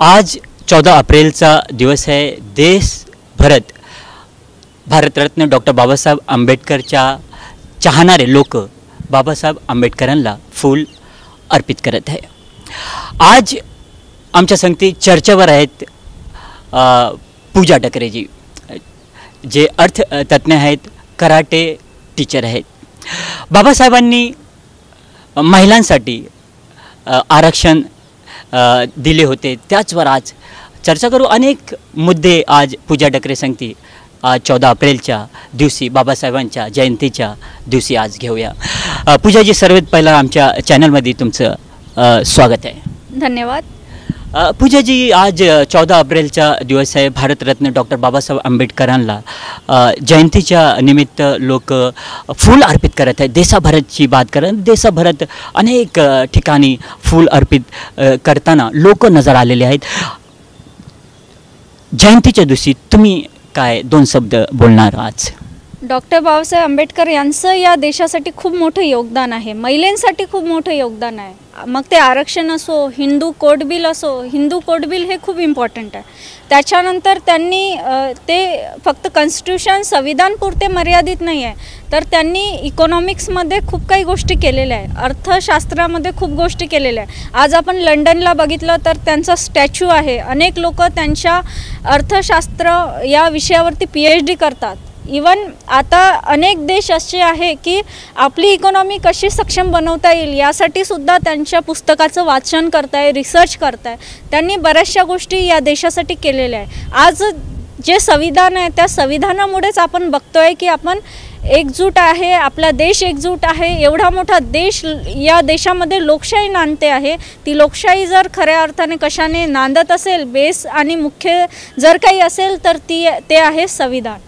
आज 14 अप्रिलचा दिवस आहे। देशभरात भारतरत्न डॉक्टर बाबासाहेब आंबेडकरच्या चाहणारे लोक बाबासाहेब आंबेडकरांना फूल अर्पित करत आहे। आज आमच्या संगती चर्चेवर आहेत पूजा डकरेजी, जे अर्थतज्ञ आहेत, कराटे टीचर आहेत। बाबासाहेबांनी महिलांसाठी आरक्षण दिले होते, त्याचवर आज चर्चा करू। अनेक मुद्दे आज पूजा डकरे सांगती आज 14 अप्रिलच्या दिवशी बाबासाहेबांच्या जयंतीच्या दिवशी आज घेऊया। पूजाजी, सर्वात पहिला आमच्या चॅनलमध्ये तुमचं स्वागत आहे। धन्यवाद। पूजाजी, आज 14 अप्रिलचा दिवस आहे। भारतरत्न डॉक्टर बाबासाहेब आंबेडकरांना जयंतीच्या निमित्त लोक फूल अर्पित करत आहेत। देशाभराची बात करत, देशाभरात अनेक ठिकाणी फूल अर्पित करताना लोक नजर आलेले आहेत। जयंतीच्या दिवशी तुम्ही काय दोन शब्द बोलणार आज? डॉक्टर बाबासाहेब आंबेडकर यांचं या देशासाठी खूप मोठं योगदान आहे, महिलांसाठी खूप मोठं योगदान आहे। मग ते आरक्षण असो, हिंदू कोड बिल असो, हिंदू कोड बिल हे खूप इम्पॉर्टंट आहे। त्याच्यानंतर त्यांनी ते फक्त कॉन्स्टिट्यूशन संविधानपुरते मर्यादित नाही आहे, तर त्यांनी इकॉनॉमिक्समध्ये खूप काही गोष्टी केलेल्या आहे, अर्थशास्त्रामध्ये खूप गोष्टी केलेल्या आहे। आज आपण लंडनला बघितलं तर त्यांचा स्टॅच्यू आहे। अनेक लोक त्यांच्या अर्थशास्त्र या विषयावरती PhD करतात। इवन आता अनेक देश असे आहे की आपली इकॉनॉमी कशी सक्षम बनवता येईल यासाठी सुद्धा त्यांच्या पुस्तकाचं वाचन करताय, रिसर्च करताय। त्यांनी बऱ्याचशा गोष्टी या देशासाठी केलेल्या आहे। आज जे संविधान आहे त्या संविधानामुळेच आपण बघतोय की आपण एकजूट आहे, आपला देश एकजूट आहे। एवढा मोठा देश, या देशामध्ये लोकशाही नांदते आहे। ती लोकशाही जर खऱ्या अर्थाने कशाने नांदत असेल, बेस आणि मुख्य जर काही असेल तर ते आहे संविधान,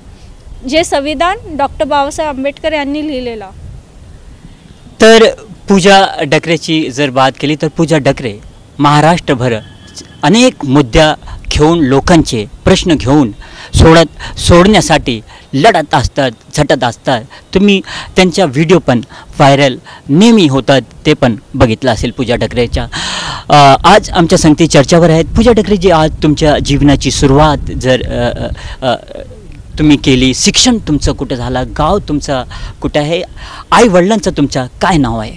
जे संविधान डॉक्टर बाबासाहेब आंबेडकर यांनी लिहिलेला। तर पूजा डकरेची जर बात केली तर पूजा डकरे महाराष्ट्रभर अनेक मुद्दा घेऊन, लोकांचे प्रश्न घेऊन सोडण्यासाठी लढत असतात, झटत असतात। तुम्ही त्यांच्या व्हिडिओ पण व्हायरल नेहमी होतात, ते पण बघितलं असेल पूजा डकरेच्या। आज आमच्या संगती चर्चावर आहेत। पूजा डकरेजी, आज तुमच्या जीवनाची सुरुवात जर तुम्ही केली, शिक्षण तुमचं कुठं झालं, गाव तुमचं कुठं आहे, आई वडिलांचं तुमचं काय नाव आहे?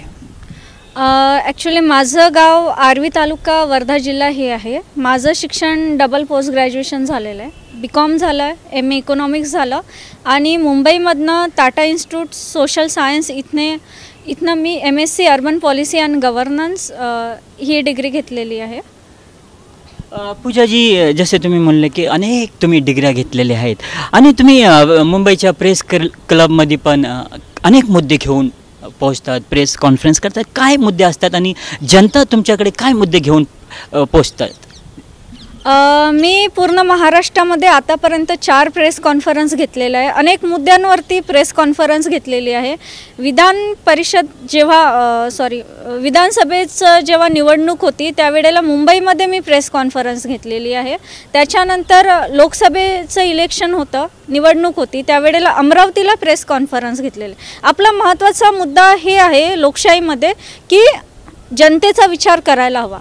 ॲक्च्युली माझं गाव आर्वी तालुका वर्धा जिल्हा हे आहे। माझं शिक्षण डबल पोस्ट ग्रॅज्युएशन झालेलं आहे, BCom झालं आहे, MA इकॉनॉमिक्स झालं आणि मुंबईमधनं टाटा इन्स्टिट्यूट सोशल सायन्स इथनं मी MSc urban policy and governance he degree घेतलेली आहे। पूजाजी, जसे तुम्ही म्हणले की अनेक तुम्ही डिग्र्या घेतलेल्या आहेत आणि तुम्ही मुंबईच्या प्रेस क्लबमध्ये पण अनेक मुद्दे घेऊन पोहोचतात, प्रेस कॉन्फरन्स करतात। काय मुद्दे असतात आणि जनता तुमच्याकडे काय मुद्दे घेऊन पोहोचतात? मी पूर्ण महाराष्ट्रामध्ये आतापर्यंत 4 प्रेस कॉन्फरन्स घेतलेले आहे। अनेक मुद्द्यांवरती प्रेस कॉन्फरन्स घेतलेली आहे। विधानसभेचं जेव्हा निवडणूक होती त्यावेळेला मुंबईमध्ये मी प्रेस कॉन्फरन्स घेतलेली आहे। त्याच्यानंतर लोकसभेचं इलेक्शन होतं, निवडणूक होती, त्यावेळेला अमरावतीला प्रेस कॉन्फरन्स घेतलेले। आपला महत्त्वाचा मुद्दा हे आहे लोकशाहीमध्ये की जनतेचा विचार करायला हवा।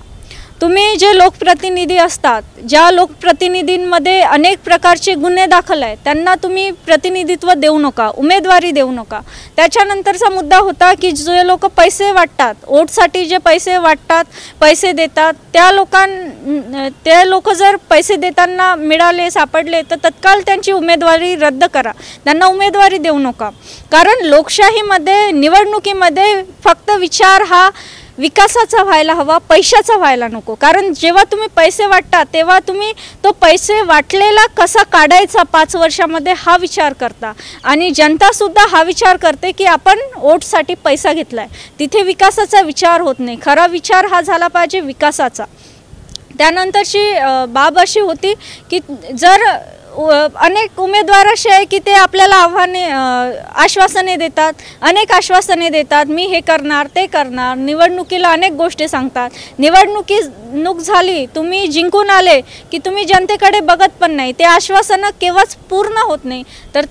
तुम्ही जे लोकप्रतिनिधी असतात, ज्या लोकप्रतिनिधींमध्ये अनेक प्रकारचे गुन्हे दाखल आहेत, त्यांना तुम्ही प्रतिनिधित्व देऊ नका, उमेदवारी देऊ नका। त्याच्यानंतरचा मुद्दा होता की जे लोक पैसे वाटतात, वोटसाठी जे पैसे वाटतात, पैसे देतात, त्या लोक जर पैसे देताना मिळाले, सापडले तर तत्काळ त्यांची उमेदवारी रद्द करा, त्यांना उमेदवारी देऊ नका। कारण लोकशाहीमध्ये, निवडणुकीमध्ये फक्त विचार हा विकासाचा व्हायला हवा, पैशाचा व्हायला नको। कारण जेव्हा तुम्ही पैसे वाटता तेव्हा तुम्ही तो पैसे वाटलेला कसा काढायचा 5 वर्षामध्ये हा विचार करता आणि जनतासुद्धा हा विचार करते की आपण वोटसाठी पैसा घेतला आहे। तिथे विकासाचा विचार होत नाही, खरा विचार हा झाला पाहिजे विकासाचा। त्यानंतरची बाब अशी होती की जर अनेक उमेदवार असे आहे की ते आपल्याला आश्वासने देतात, अनेक आश्वासने देतात, मी हे करणार ते करणार, निवडणुकीला अनेक गोष्टी सांगतात. निवडणूक झाली, तुम्ही जिंकून आले की तुम्ही जनतेकडे बघत पण नाही. ते आश्वासनं केव्हाच पूर्ण होत नाही. तर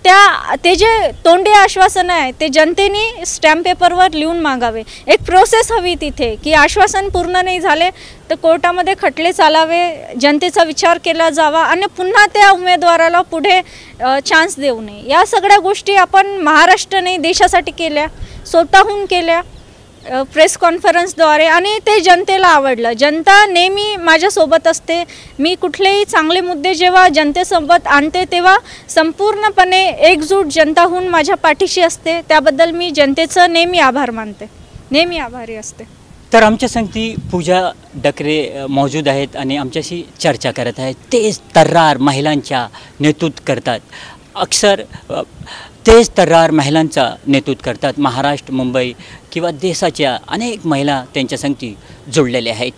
ते जे तोंडी आश्वासनं आहे ते जनतेने स्टॅम्प पेपरवर लिहून मागावे. एक प्रोसेस हवी तिथे की आश्वासन पूर्ण नाही झाले तर कोर्टामध्ये खटले चालावे, जनतेचा विचार केला जावा आणि पुन्हा त्या उमेदवाराला पुढे चान्स देऊ नये. या सगळ्या गोष्टी आपण महाराष्ट्राने देशासाठी केल्या, स्वतःहून केल्या, प्रेस कॉन्फरन्सद्वारे, आणि ते जनतेला आवडलं. जनता नेहमी माझ्यासोबत असते. मी कुठलेही चांगले मुद्दे जेव्हा जनतेसोबत आणते तेव्हा संपूर्णपणे एकजूट जनता होऊन माझ्या पाठीशी असते. त्याबद्दल मी जनतेचं नेहमी आभार मानते, नेहमी आभारी असते. तर आमच्या संगती पूजा डकरे मौजूद आहेत आणि आमच्याशी चर्चा करत आहेत. तेच तर्रार महिलांच्या नेतृत्व करतात, अक्सर तेच तर्रार महिलांचा नेतृत्व करतात. महाराष्ट्र, मुंबई किंवा देशाच्या अनेक महिला त्यांच्या संगती जोडलेल्या आहेत.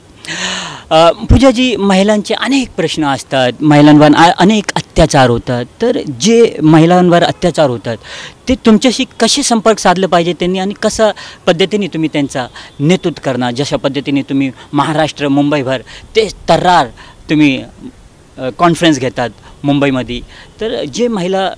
पूजाजी, महिलांचे अनेक प्रश्न असतात, महिलांवर अनेक अत्याचार होतात. तर जे महिलांवर अत्याचार होतात ते तुमच्याशी कसे संपर्क साधले पाहिजे त्यांनी, आणि कशा पद्धतीने तुम्ही त्यांचा नेतृत्व करणार? जशा पद्धतीने तुम्ही महाराष्ट्र, मुंबईभर तेच तर्रार तुम्ही कॉन्फरन्स घेतात मुंबईमध्ये, तर जे महिला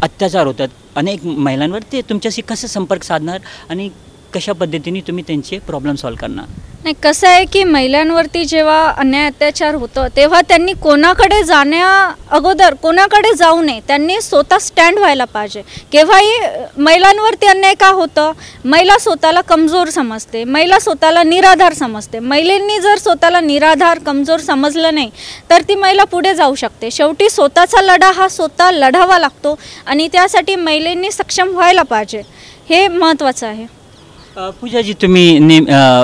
अत्याचार होतात अनेक महिलांवर, ते तुमच्याशी कसं संपर्क साधणार आणि कशा पद्धतीने तुम्ही त्यांचे प्रॉब्लेम सॉल्व करणार? नाही, कसं आहे की महिलांवरती जेव्हा अन्याय अत्याचार होतं तेव्हा त्यांनी कोणाकडे जाण्या अगोदर कोणाकडे जाऊ नये, त्यांनी स्वतः स्टँड व्हायला पाहिजे. केव्हाही महिलांवरती अन्याय का होतं? महिला स्वतःला कमजोर समजते, महिला स्वतःला निराधार समजते. महिलांनी जर स्वतःला निराधार, कमजोर समजलं नाही तर ती महिला पुढे जाऊ शकते. शेवटी स्वतःचा लढा हा स्वतः लढावा लागतो आणि त्यासाठी महिलांनी सक्षम व्हायला पाहिजे, हे महत्त्वाचं आहे. पूजाजी, तुम्ही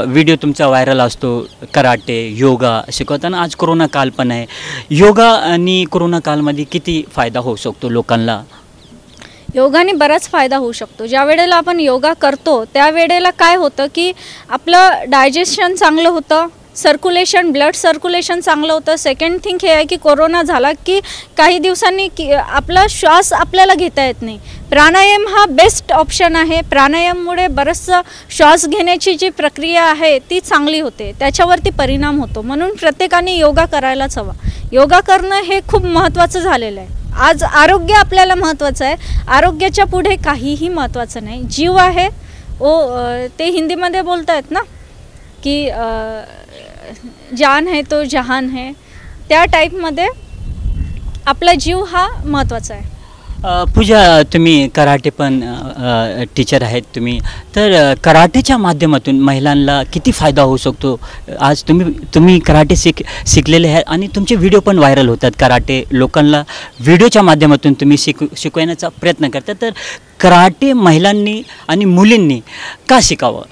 व्हिडिओ तुमचा व्हायरल असतो, कराटे, योगा शिकवताना. आज कोरोना काल पण आहे. योगा आणि कोरोना कालमध्ये किती फायदा होऊ शकतो लोकांना? योगाने बराच फायदा होऊ शकतो. ज्या वेळेला आपण योगा करतो त्यावेळेला काय होतं की आपलं डायजेशन चांगलं होतं, सर्क्युलेशन, ब्लड सर्क्युलेशन चांगलं होतं. सेकंड थिंग हे आहे की कोरोना झाला की काही दिवसांनी आपला श्वास आपल्याला घेता येत नाही. प्राणायाम हा बेस्ट ऑप्शन आहे. प्राणायाममुळे बरंचसं श्वास घेण्याची जी प्रक्रिया आहे ती चांगली होते, त्याच्यावरती परिणाम होतो. म्हणून प्रत्येकाने योगा करायलाच हवा. योगा करणं हे खूप महत्त्वाचं झालेलं आहे. आज आरोग्य आपल्याला महत्त्वाचं आहे. आरोग्याच्या पुढे काहीही महत्त्वाचं नाही. जीव आहे ते हिंदीमध्ये बोलत आहेत ना की जान है तो जहान है, त्या टाईपमध्ये आपला जीव हा महत्त्वाचा आहे. पूजा, तुम्ही कराटे पण टीचर आहेत तुम्ही, तर कराटेच्या माध्यमातून महिलांना किती फायदा होऊ शकतो? आज तुम्ही कराटे शिकलेले आहेत आणि तुमचे व्हिडिओ पण व्हायरल होतात. कराटे लोकांना व्हिडिओच्या माध्यमातून तुम्ही शिकवण्याचा प्रयत्न करता. तर कराटे महिलांनी आणि मुलींनी का शिकावं?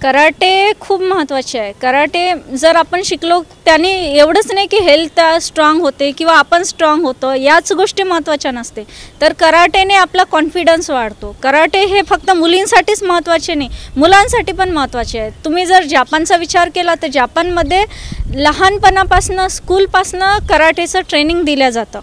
कराटे खूप महत्त्वाचे आहे. कराटे जर आपण शिकलो त्याने एवढंच नाही की हेल्थ स्ट्रॉंग होते किंवा आपण स्ट्रॉंग होतो, याच गोष्टी महत्त्वाच्या नसते. तर कराटेने आपला कॉन्फिडन्स वाढतो. कराटे हे फक्त मुलींसाठीच महत्त्वाचे नाही, मुलांसाठी पण महत्त्वाचे आहे. तुम्ही जर जापानचा विचार केला तर जापानमध्ये लहानपणापासून स्कूलपासून कराटेचं ट्रेनिंग दिलं जातं,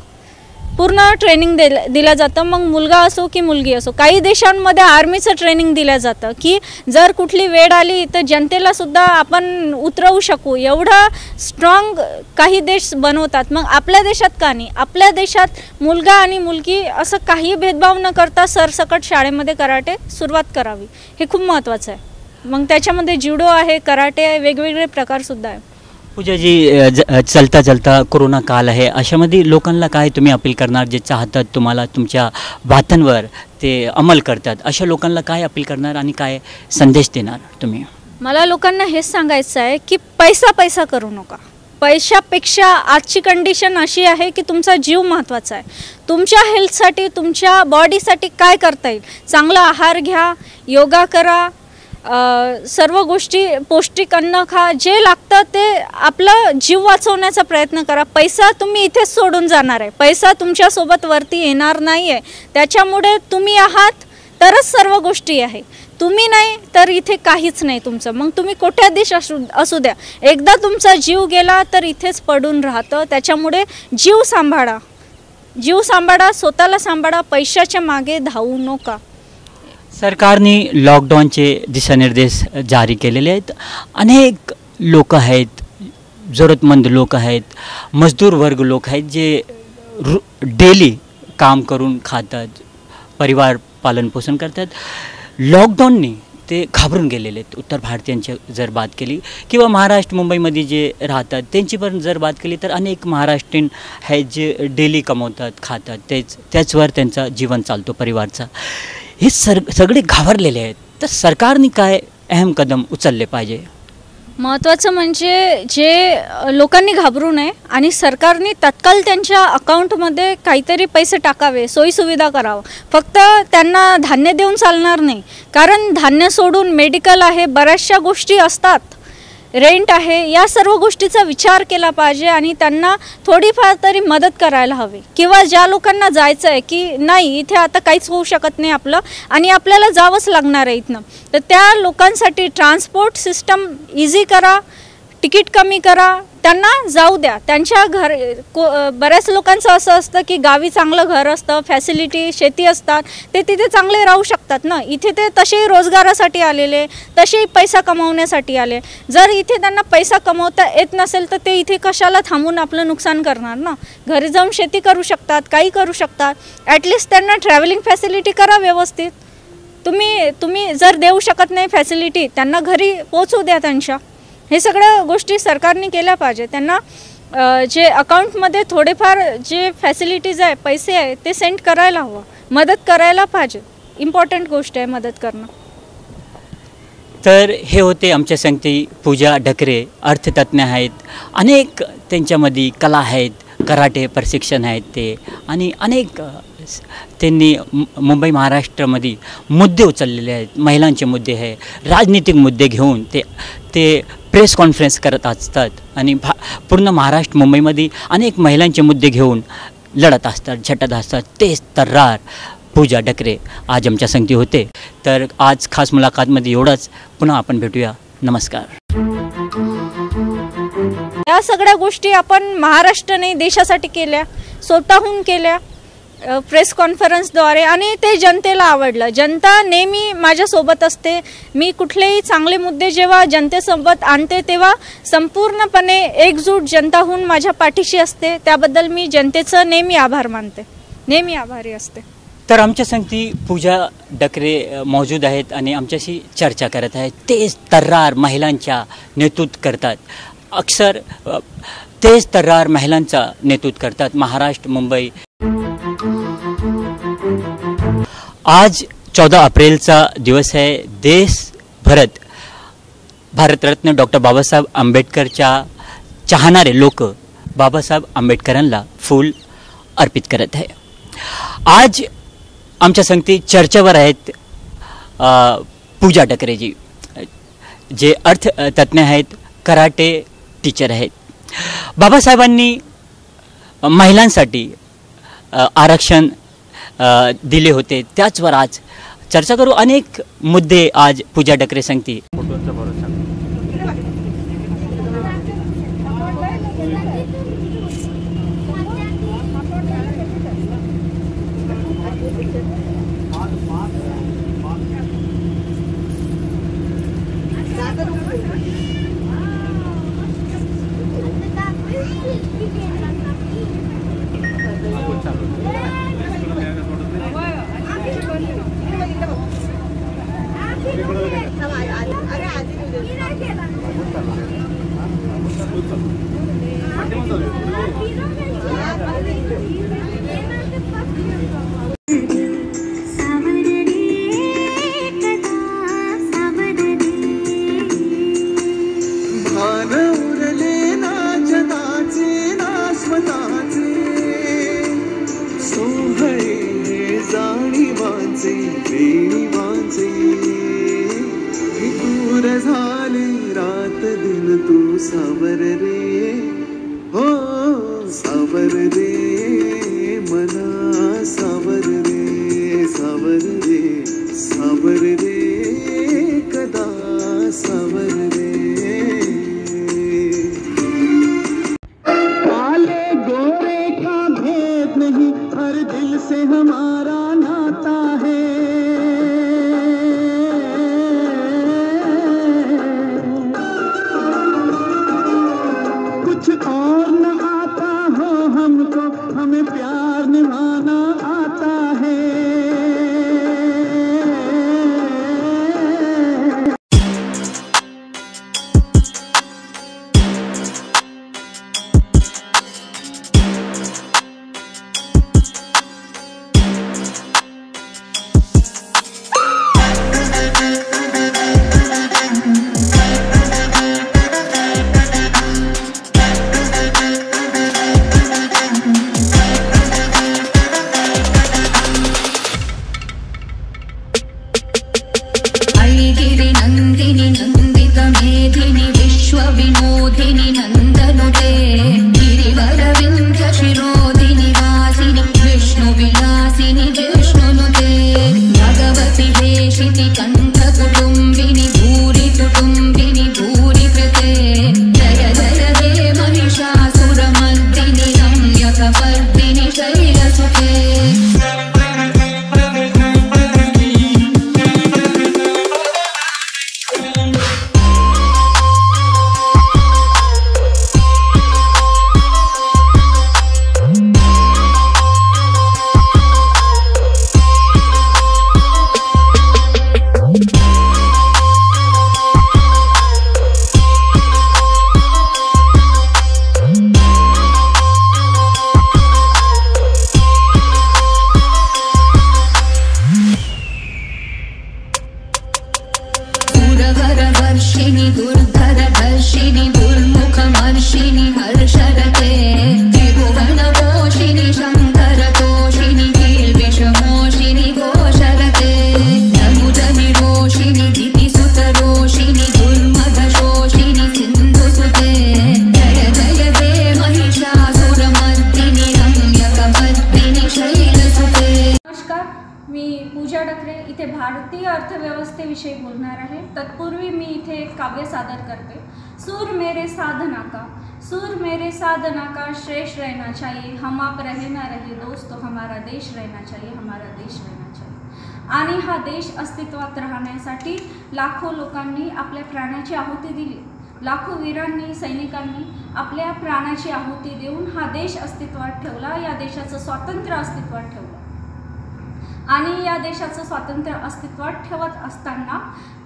पूर्ण ट्रेनिंग दिलं जातं. मग मुलगा असो की मुलगी असो. काही देशांमध्ये आर्मीचं ट्रेनिंग दिलं जातं की जर कुठली वेळ आली तर जनतेलासुद्धा आपण उतरवू शकू, एवढा स्ट्रॉंग काही देश बनवतात. मग आपल्या देशात का नाही? आपल्या देशात मुलगा आणि मुलगी असं काही भेदभाव न करता सरसकट शाळेमध्ये कराटे सुरुवात करावी, हे खूप महत्त्वाचं आहे. मग त्याच्यामध्ये जुडो आहे, कराटे आहे, वेगवेगळे प्रकारसुद्धा आहे. पूजाजी, चलता चलता कोरोना काल आहे, अशामध्ये लोकांना काय तुम्ही अपील करणार? जे चाहतात तुम्हाला तुमच्या बातांवर ते अंमल करतात, अशा लोकांना काय अपील करणार आणि काय संदेश देणार तुम्ही? मला लोकांना हेच सांगायचं आहे की पैसा करू नका. पैशापेक्षा आजची कंडिशन अशी आहे की तुमचा जीव महत्त्वाचा आहे. तुमच्या हेल्थसाठी, तुमच्या बॉडीसाठी काय करता येईल? चांगला आहार घ्या, योगा करा, सर्व गोष्टी, पौष्टिक अन्न खा, जे लागतं ते आपलं जीव वाचवण्याचा प्रयत्न करा. पैसा तुम्ही इथेच सोडून जाणार आहे, पैसा तुमच्यासोबत वरती येणार नाही आहे. त्याच्यामुळे तुम्ही आहात तरच सर्व गोष्टी आहे. तुम्ही नाही तर इथे काहीच नाही तुमचं. मग तुम्ही कोट्याधीश असू द्या, एकदा तुमचा जीव गेला तर इथेच पडून राहतं. त्याच्यामुळे जीव सांभाळा, जीव सांभाळा, स्वतःला सांभाळा, पैशाच्या मागे धावू नका. सरकारने लॉकडाऊनचे दिशानिर्देश जारी केलेले आहेत. अनेक लोक आहेत, जरूरतमंद लोक आहेत, मजदूर वर्ग लोक आहेत जे डेली काम करून खातात, परिवार पालनपोषण करतात. लॉकडाऊनने ते घाबरून गेलेले आहेत. उत्तर भारतीयांची जर बात केली किंवा महाराष्ट्र मुंबईमध्ये जे राहतात त्यांची पण जर बात केली तर अनेक महाराष्ट्रीयन आहेत जे डेली कमवतात, खातात, त्याचवर त्यांचा जीवन चालतो परिवारचा. हे सगळे घाबरलेले आहेत. तर सरकारने काय अहम कदम उचलले पाहिजे? महत्त्वाचं म्हणजे जे लोकांनी घाबरू नये आणि सरकारने तत्काळ त्यांच्या अकाउंटमध्ये काहीतरी पैसे टाकावे, सोयीसुविधा करावं. फक्त त्यांना धान्य देऊन चालणार नाही, कारण धान्य सोडून मेडिकल आहे, बऱ्याचशा गोष्टी असतात, रेंट आहे, या सर्व गोष्टीचा विचार केला पाहिजे आणि त्यांना थोडीफार तरी मदत करायला हवी. किंवा ज्या लोकांना जायचं आहे की नाही इथे आता काहीच होऊ शकत नाही आपलं आणि आपल्याला जावंच लागणार आहे इथनं, तर त्या लोकांसाठी ट्रान्सपोर्ट सिस्टम इझी करा, तिकीट कमी करा, त्यांना जाऊ द्या. त्यांच्या बऱ्याच लोकांचं असं असतं की गावी चांगलं घर असतं, फॅसिलिटी, शेती असतात, ते तिथे चांगले राहू शकतात ना. इथे ते तसे रोजगारासाठी आलेले, तसे पैसा कमवण्यासाठी आले. जर इथे त्यांना पैसा कमवता येत नसेल तर ते इथे कशाला थांबून आपलं नुकसान करणार ना. घरी जाऊन शेती करू शकतात, काही करू शकतात. ॲटलिस्ट त्यांना ट्रॅव्हलिंग फॅसिलिटी करा व्यवस्थित. तुम्ही जर देऊ शकत नाही फॅसिलिटी, त्यांना घरी पोचू द्या त्यांच्या. हे सगळ्या गोष्टी सरकारने केल्या पाहिजे. त्यांना जे अकाउंटमध्ये थोडेफार जे फॅसिलिटीज आहे, पैसे आहे, ते सेंड करायला हवं, मदत करायला पाहिजे. इम्पॉर्टंट गोष्ट आहे मदत करणं. तर हे होते आमच्या संगती पूजा ढकरे, अर्थतज्ञ आहेत. अनेक त्यांच्यामध्ये कला आहेत, कराटे प्रशिक्षण आहेत ते, आणि अनेक त्यांनी मुंबई महाराष्ट्रामध्ये मुद्दे उचललेले आहेत. महिलांचे मुद्दे आहे, राजनीतिक मुद्दे घेऊन ते प्रेस कॉन्फरन्स करत असतात आणि पूर्ण महाराष्ट्र मुंबईमध्ये अनेक महिलांचे मुद्दे घेऊन लढत असतात, झटत असतात. तेच तर्रार पूजा ढकरे आज आमच्या संगती होते. तर आज खास मुलाखतमध्ये एवढंच. पुन्हा आपण भेटूया. नमस्कार. या सगळ्या गोष्टी आपण महाराष्ट्राने देशासाठी केल्या, स्वतःहून केल्या, प्रेस कॉन्फरन्सद्वारे, आणि ते जनतेला आवडलं. जनता नेहमी माझ्यासोबत असते. मी कुठलेही चांगले मुद्दे जेव्हा जनतेसोबत आणते तेव्हा संपूर्णपणे एकजूट जनता होऊन माझ्या पाठीशी असते. त्याबद्दल मी जनतेचं नेहमी आभार मानते, नेहमी आभारी असते. तर आमच्या संगती पूजा ढकरे मौजूद आहेत आणि आमच्याशी चर्चा करत आहेत. तेच तर्रार महिलांच्या नेतृत्व करतात. अक्सर तेच तर्रार महिलांचा नेतृत्व करतात महाराष्ट्र मुंबई. आज 14 एप्रिलचा दिवस आहे. देशभरात भारतरत्न डॉक्टर बाबासाहेब आंबेडकरच्या चाहणारे लोक बाबासाहेब आंबेडकरांना फूल अर्पित करत आहे. आज आमच्या संगती चर्चेवर आहेत पूजा ढकरेजी, जे अर्थतज्ञ आहेत, कराटे टीचर आहेत. बाबासाहेबांनी महिलांसाठी आरक्षण दिले होते, त्याचवर आज चर्चा करू. अनेक मुद्दे आज पूजा ढकरे सांगते. सावर रे हो सावर रे मना सावर रे सावर रे सावर रे कदा सावर रे काले गोरे का भेद नहीं और न आता हो हमको, हमें प्यार निभाना आता है। इथे भारतीय अर्थव्यवस्थेविषयी बोलणार आहे। तत्पूर्वी मी इथे एक काव्य सादर करते। सूर मेरे साधना का, सूर मेरे साधना का श्रेष्ठ रहना चाहिए, हम आप रहे ना रहे दोस्तों, हमारा देश रहना चाहिए, हमारा देश रहना चाहिए। आणि हा देश अस्तित्वात राहण्यासाठी लाखो लोकांनी आपल्या प्राणाची आहुती दिली। लाखो वीरांनी, सैनिकांनी आपल्या प्राणाची आहुती देऊन हा देश अस्तित्वात ठेवला, या देशाचं स्वातंत्र्य अस्तित्वात ठेवलं। आणि या देशाचं स्वातंत्र्य अस्तित्वात ठेवत असताना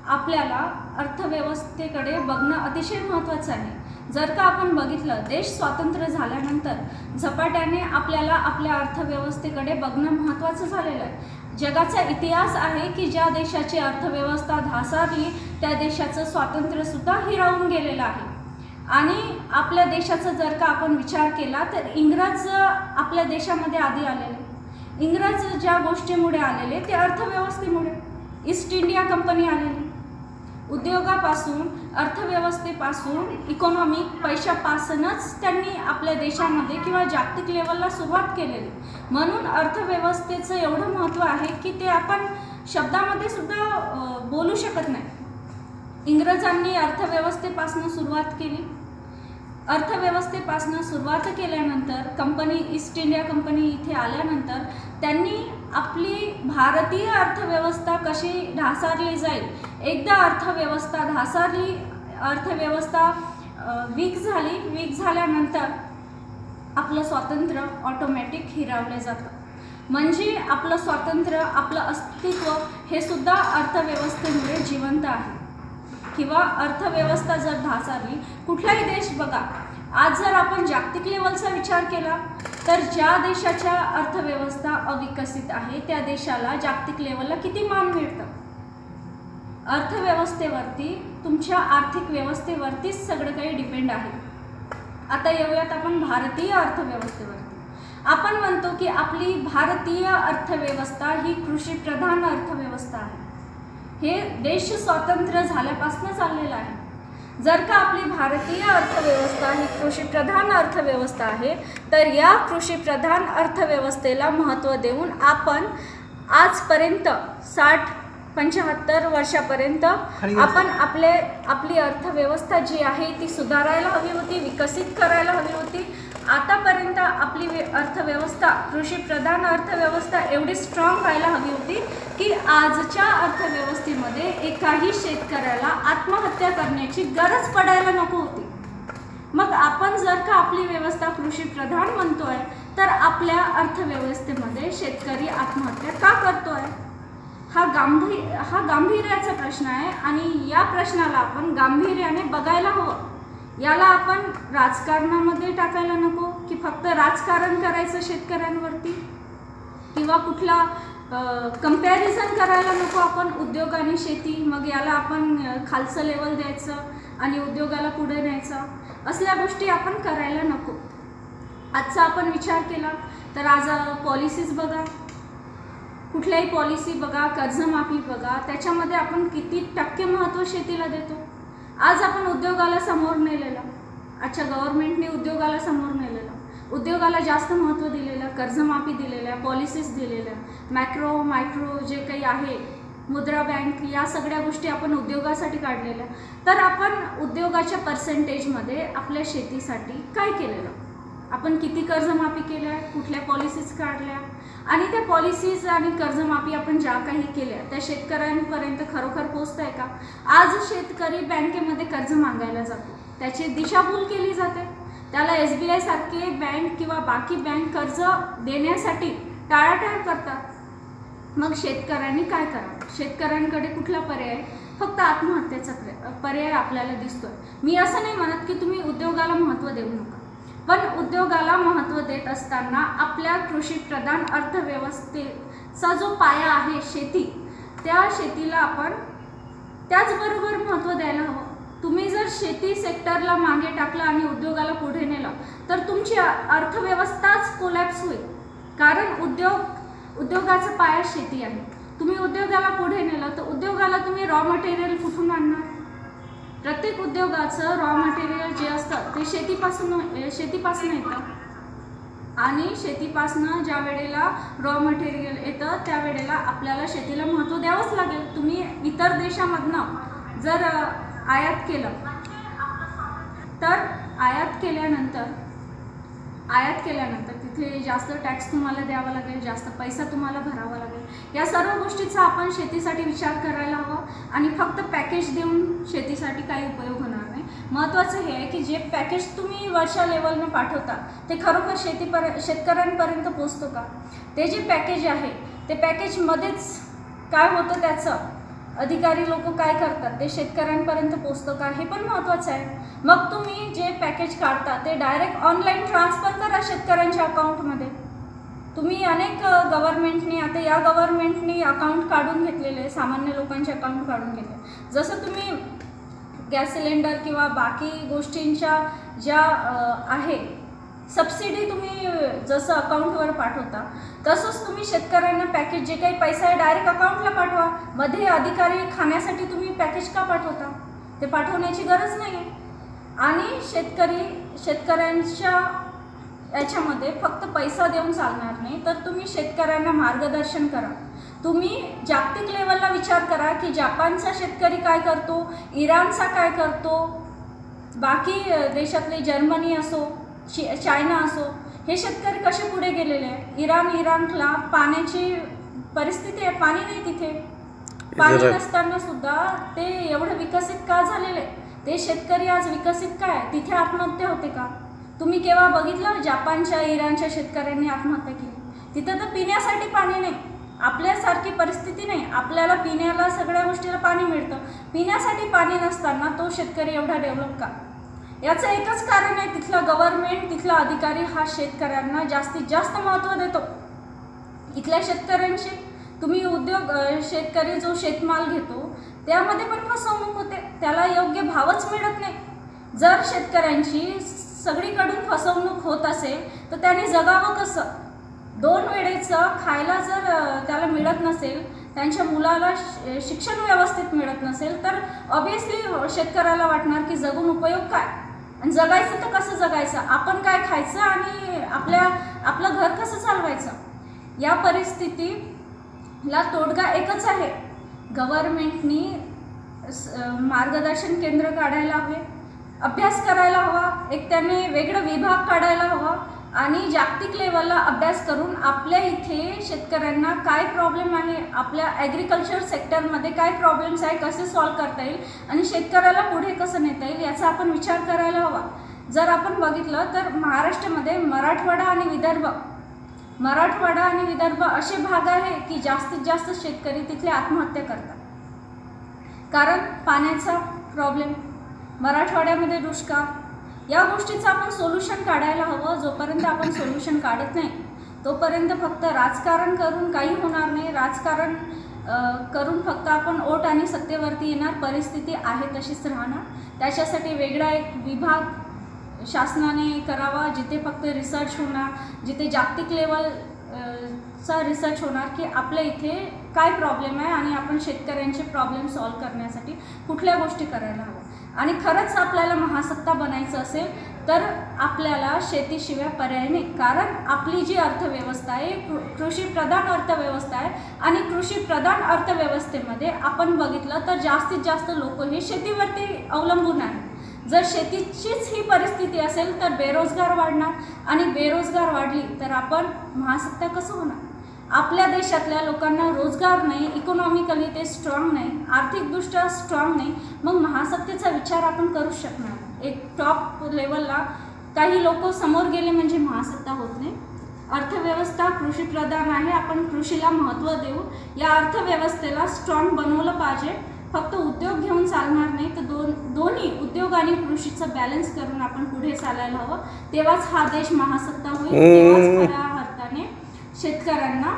आपल्याला अर्थव्यवस्थेकडे बघणं अतिशय महत्त्वाचं आहे। जर का आपण बघितलं, देश स्वातंत्र्य झाल्यानंतर झपाट्याने आपल्याला आपल्या अर्थव्यवस्थेकडे बघणं महत्त्वाचं झालेलं आहे। जगाचा इतिहास आहे की ज्या देशाची अर्थव्यवस्था ढासळली त्या देशाचं स्वातंत्र्यसुद्धा हिरावून गेलेलं आहे। आणि आपल्या देशाचा जर का आपण विचार केला तर इंग्रज आपल्या देशामध्ये आधी आलेले। इंग्रज ज्या गोष्टीमुळे आलेले ते अर्थव्यवस्थेमुळे, ईस्ट इंडिया कंपनी आलेली। उद्योगापासून, अर्थव्यवस्थेपासून, इकॉनॉमिक पैशापासूनच त्यांनी आपल्या देशामध्ये किंवा जागतिक लेवलला सुरुवात केलेली। म्हणून अर्थव्यवस्थेचं एवढं महत्त्व आहे की ते आपण शब्दामध्ये सुद्धा बोलू शकत नाही। इंग्रजांनी अर्थव्यवस्थेपासून सुरुवात केली। अर्थव्यवस्थेपासून सुरुवात केल्यानंतर कंपनी, ईस्ट इंडिया कंपनी इथे आल्यानंतर त्यांनी आपली भारतीय अर्थव्यवस्था कशी ढासळली जाईल, एकदा अर्थव्यवस्था ढासळली, अर्थव्यवस्था वीक झाल्यानंतर आपलं स्वातंत्र्य ऑटोमॅटिक हिरावलं जातं। म्हणजे आपलं स्वातंत्र्य, आपलं अस्तित्व हे सुद्धा अर्थव्यवस्थेमुळे जिवंत आहे। किंवा अर्थव्यवस्था जर ढासळली, कुठलाही देश बघा, आज जर आपण जागतिक लेवलचा विचार केला तर ज्या देशाच्या अर्थव्यवस्था अविकसित आहे त्या देशाला जागतिक लेवलला किती मान मिळतं? अर्थव्यवस्थेवरती, तुमच्या आर्थिक व्यवस्थेवरतीच सगळं काही डिपेंड आहे। आता येऊयात आपण भारतीय अर्थव्यवस्थेवरती। आपण म्हणतो की आपली भारतीय अर्थव्यवस्था ही कृषीप्रधान अर्थव्यवस्था आहे। हे देश स्वातंत्र्य झाल्यापासून चाललेलं आहे। जर का आपली भारतीय अर्थव्यवस्था ही कृषीप्रधान अर्थव्यवस्था आहे तर या कृषीप्रधान अर्थव्यवस्थेला महत्त्व देऊन आपण आजपर्यंत 60-75 वर्षापर्यंत आपण आपली अर्थव्यवस्था जी आहे ती सुधारायला हवी होती, विकसित करायला हवी होती। आतापर्यंत आपली अर्थव्यवस्था, कृषीप्रधान अर्थव्यवस्था एवढी स्ट्रॉंग व्हायला हवी होती की आजच्या अर्थव्यवस्थेमध्ये एकाही शेतकऱ्याला आत्महत्या करण्याची गरज पडायला नको होती। मग आपण जर का आपली व्यवस्था कृषी प्रधान म्हणतोय तर आपल्या अर्थव्यवस्थेमध्ये शेतकरी आत्महत्या का करतोय? हा गांभीर्याचा प्रश्न आहे आणि या प्रश्नाला आपण गांभीर्याने बघायला हवं. याला आपण राजकारणामध्ये टाकायला नको की फक्त राजकारण करायचं शेतकऱ्यांवरती, किंवा कुठला कंपॅरिझन करायला नको आपण उद्योग आणि शेती, मग याला आपण खालचं लेवल द्यायचं आणि उद्योगाला पुढे न्यायचं, असल्या गोष्टी आपण करायला नको. आजचा आपण विचार केला तर आज पॉलिसीज बघा, कुठल्याही पॉलिसी बघा, कर्जमाफी बघा, त्याच्यामध्ये आपण किती टक्के महत्त्व शेतीला देतो. आज आपण उद्योगाला समोर नेलेलं, अच्छा गव्हर्नमेंटने उद्योगाला समोर नेलेलं, उद्योगाला जास्त महत्त्व दिलेलं, कर्जमाफी दिलेल्या, पॉलिसीज दिलेल्या, मॅक्रो मायक्रो जे काही आहे, मुद्रा बँक, या सगळ्या गोष्टी आपण उद्योगासाठी काढलेल्या. तर आपण उद्योगाच्या पर्सेंटेजमध्ये आपल्या शेतीसाठी काय केलेलं, आपण किती कर्जमाफी केल्या, कुठल्या पॉलिसीज काढल्या, आणि त्या पॉलिसीज आणि कर्जमाफी आपण ज्या काही केल्या त्या शेतकऱ्यांपर्यंत खरोखर पोचत आहे का? आज शेतकरी बँकेमध्ये कर्ज मागायला जातो, त्याची दिशाभूल केली जाते, त्याला SBI सारखे बँक किंवा बाकी बँक कर्ज देण्यासाठी टाळाटाळ करतात. मग शेतकऱ्यांनी काय करावं? शेतकऱ्यांकडे कुठला पर्याय? फक्त आत्महत्येचा पर्याय आपल्याला दिसतोय. मी असं नाही म्हणत की तुम्ही उद्योगाला महत्त्व देऊ नका, पण उद्योगाला महत्त्व देत असताना आपल्या कृषीप्रधान अर्थव्यवस्थेचा जो पाया आहे शेती, त्या शेतीला आपण त्याचबरोबर महत्त्व द्यायला हवं. तुम्ही जर शेती सेक्टरला मागे टाकलं आणि उद्योगाला पुढे नेलं तर तुमची अर्थव्यवस्थाच कोलॅप्स होईल, कारण उद्योगाचा पाया शेती आहे. तुम्ही उद्योगाला पुढे नेलं तर उद्योगाला तुम्ही रॉ मटेरियल कुठून आणणार? प्रत्येक उद्योगाचं रॉ मटेरियल जे असतं ते शेतीपासून येतं, आणि शेतीपासून ज्या वेळेला रॉ मटेरियल येतं त्यावेळेला आपल्याला शेतीला महत्त्व द्यावंच लागेल. तुम्ही इतर देशामधनं जर आयात केलं तर आयात केल्यानंतर तिथे जास्त टॅक्स तुम्हाला द्यावा लागेल, जास्त पैसा तुम्हाला भरावा लागेल. या सर्व गोष्टीचा आपण शेतीसाठी विचार करायला हवा, आणि फक्त पॅकेज देऊन शेतीसाठी काही उपयोग होणार नाही. महत्त्वाचं हे आहे की जे पॅकेज तुम्ही वरच्या लेवलनं पाठवता ते खरोखर शेतकऱ्यांपर्यंत पोचतो का? ते जे पॅकेज आहे ते पॅकेजमध्येच काय होतं, त्याचं अधिकारी लोक काय करतात, ते शेतकऱ्यांपर्यंत पोचतं का, हे पण महत्त्वाचं आहे. मग तुम्ही जे पॅकेज काढता ते डायरेक्ट ऑनलाईन ट्रान्सफर करा शेतकऱ्यांच्या अकाउंटमध्ये. तुम्ही अनेक गव्हर्नमेंटनी, आता या गव्हर्नमेंटनी अकाउंट काढून घेतलेले, सामान्य लोकांचे अकाउंट काढून घेतले. जसं तुम्ही गॅस सिलेंडर किंवा बाकी गोष्टींच्या ज्या आहे सबसिडी तुम्ही जसं अकाउंटवर पाठवता, तसंच तुम्ही शेतकऱ्यांना पॅकेज जे काही पैसा आहे डायरेक्ट अकाउंटला पाठवा. मध्ये अधिकारी खाण्यासाठी तुम्ही पॅकेज का पाठवता? ते पाठवण्याची गरज नाही आहे. आणि शेतकऱ्यांच्या याच्यामध्ये फक्त पैसा देऊन चालणार नाही, तर तुम्ही शेतकऱ्यांना मार्गदर्शन करा. तुम्ही जागतिक लेवलला विचार करा की जपानचा शेतकरी काय करतो, इराणचा काय करतो, बाकी देशातले जर्मनी असो, चायना असो, हे शेतकरी कसे पुढे गेलेले आहे. इराणला पाण्याची परिस्थिती आहे, पाणी नाही तिथे, पाणी नसताना सुद्धा ते एवढं विकसित का झालेले? ते शेतकरी आज विकसित काय, तिथे आत्महत्या होते का? तुम्ही केव्हा बघितलं जपानच्या इराणच्या शेतकऱ्यांनी आत्महत्या केली? तिथं तर पिण्यासाठी पाणी नाही, आपल्यासारखी परिस्थिती नाही. आपल्याला पिण्याला सगळ्या गोष्टीला पाणी मिळतं, पिण्यासाठी पाणी नसताना तो शेतकरी एवढा डेव्हलप का? याचं एकच कारण आहे, तिथला गव्हर्नमेंट, तिथला अधिकारी हा शेतकऱ्यांना जास्तीत जास्त महत्त्व देतो. इथल्या शेतकऱ्यांशी तुम्ही शेतकरी जो शेतमाल घेतो त्यामध्ये पण फसवणूक होते, त्याला योग्य भावच मिळत नाही. जर शेतकऱ्यांची सगळीकडून फसवणूक होत असेल तर त्याने जगावं कसं? 2 वेळेचं खायला जर त्याला मिळत नसेल, त्यांच्या मुलाला शिक्षण व्यवस्थित मिळत नसेल, तर ऑब्वियसली शेतकऱ्याला वाटणार की जगून उपयोग काय, आणि जगायचं तर कसं जगायचं, आपण काय खायचं आणि आपलं घर कसं चालवायचं. या परिस्थितीला तोडगा एकच आहे, गव्हर्नमेंटनी मार्गदर्शन केंद्र काढायला हवे, अभ्यास करायला हवा, एक त्याने वेगळं विभाग काढायला हवा, आणि जागतिक लेवलला अभ्यास करून आपल्या इथे शेतकऱ्यांना काय प्रॉब्लेम आहे, आपल्या ॲग्रिकल्चर सेक्टरमध्ये काय प्रॉब्लेम्स आहे, कसे सॉल्व करता येईल आणि शेतकऱ्याला पुढे कसं नेता येईल याचा आपण विचार करायला हवा. जर आपण बघितलं तर महाराष्ट्रामध्ये मराठवाडा आणि विदर्भ असे भाग आहे की जास्तीत जास्त शेतकरी तिथले आत्महत्या करतात. कारण पाण्याचा प्रॉब्लेम, मराठवाड्यामध्ये दुष्काळ, या गोष्टीचं आपण सोल्युशन काढायला हवं. जोपर्यंत आपण सोल्युशन काढत नाही तोपर्यंत फक्त राजकारण करून काही होणार नाही. राजकारण करून फक्त आपण ओट आणि सत्तेवरती येणार, परिस्थिती आहे तशीच राहणार. त्याच्यासाठी वेगळा एक विभाग शासनाने करावा जिथे फक्त रिसर्च होणार, जिथे जागतिक लेवल चा रिसर्च होणार की आपल्या इथे काय प्रॉब्लेम आहे आणि आपण शेतकऱ्यांचे प्रॉब्लेम सॉल्व्ह करण्यासाठी कुठल्या गोष्टी करायला हव्या. आणि खरंच आपल्याला महासत्ता बनायचं असेल तर आपल्याला शेतीशिवाय पर्याय नाही. कारण आपली जी अर्थव्यवस्था आहे कृषीप्रधान अर्थव्यवस्था आहे आणि कृषीप्रधान अर्थव्यवस्थेमध्ये आपण बघितलं तर जास्तीत जास्त लोक हे शेतीवरती अवलंबून आहेत. जर शेतीचीच ही परिस्थिती असेल तर बेरोजगार वाढणार आणि बेरोजगार वाढली तर आपण महासत्ता कसं होणार. आपल्या देशातल्या लोकांना रोजगार नाही, इकॉनॉमिकली ते स्ट्रॉंग नाही, आर्थिकदृष्ट्या स्ट्रॉंग नाही, मग महासत्तेचा विचार आपण करूच शकणार. एक टॉप लेवलला काही लोक समोर गेले म्हणजे महासत्ता होत नाही. अर्थव्यवस्था कृषीप्रधान आहे, आपण कृषीला महत्त्व देऊ, या अर्थव्यवस्थेला स्ट्रॉंग बनवलं पाहिजे. फक्त उद्योग घेऊन चालणार नाही तर दोन्ही उद्योग आणि कृषीचं बॅलन्स करून आपण पुढे चालायला हवं. तेव्हाच हा देश महासत्ता होईल, तेव्हाच खऱ्या अर्थाने शेतकऱ्यांना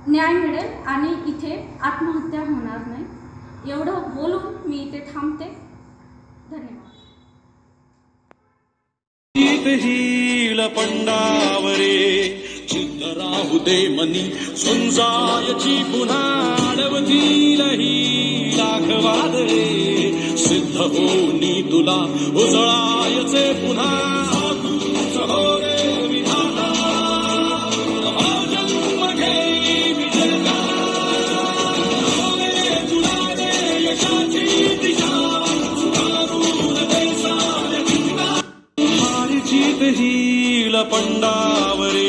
न्याय मिळेल आणि इथे आत्महत्या होणार नाही. एवढं बोलून मी इथे थांबते. धन्यवाद. चित्त राहू दे मनी सुंजायची पुन्हा अडवतीलही लाखवादळे सिद्ध होनी तुला उजळायचे पुन्हा हो रे विधाता जन्म घेई विजयता तुला रे यशाची दिशा सुधारून देसाला हारी जीत हील पंडावरे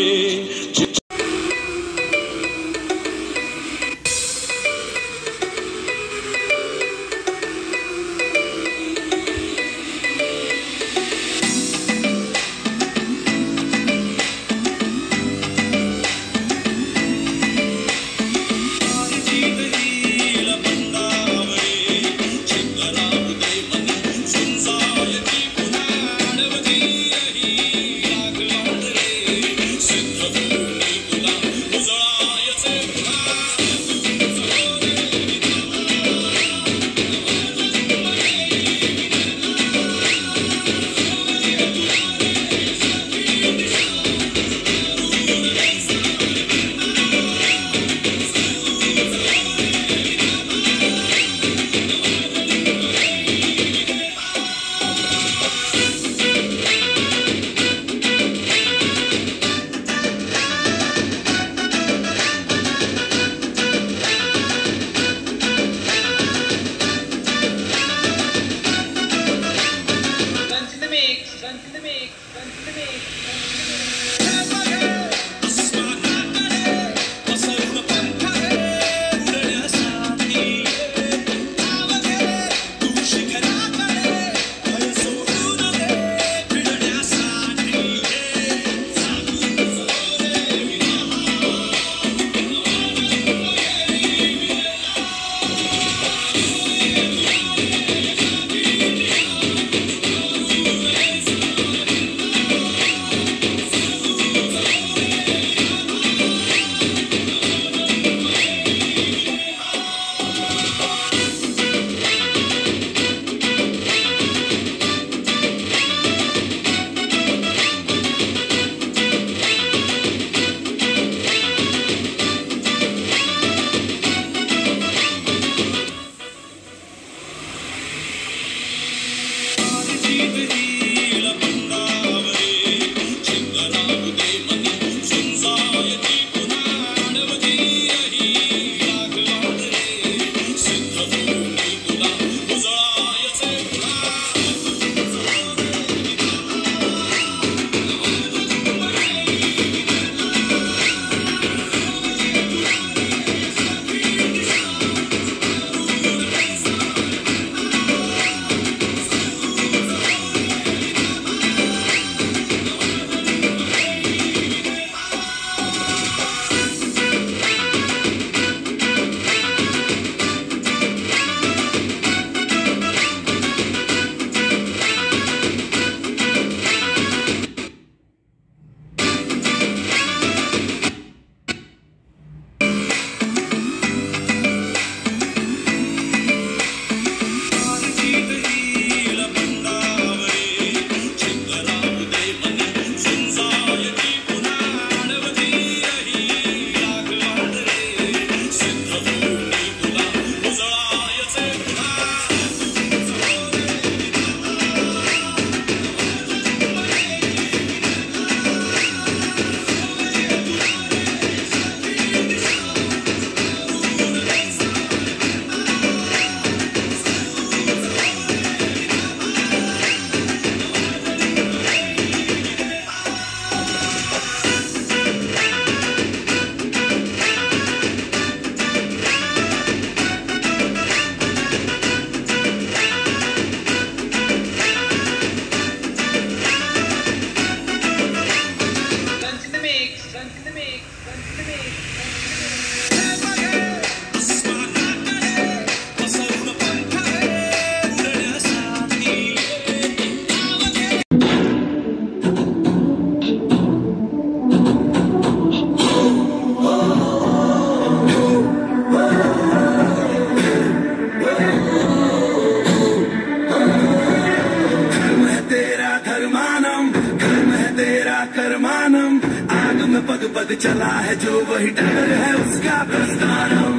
में पग पग चला है जो वही डगर है उसका प्रस्थानम।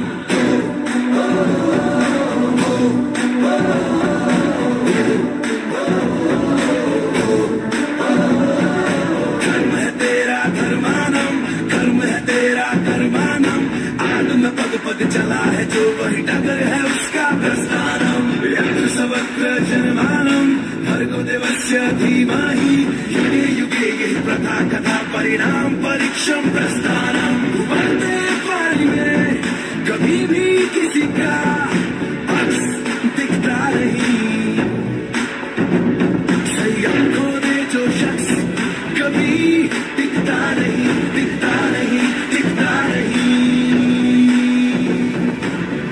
कर्म है तेरा कर्मानम, कर्म है तेरा कर्मानम। आग में पग पग चला है जो वही डगर है उसका प्रस्थानम। यत्र सवक्र जन्मानम भर्गो देवस्य धीमहि युगे युगे यही प्रथा कथा परिणाम परीक्षम प्रस्थानम। बढ़ते पानी में कभी भी किसी का अक्स दिखता नहीं, संयम खो दे जो शख्स कभी दिखता नहीं, दिखता नहीं, दिखता नहीं।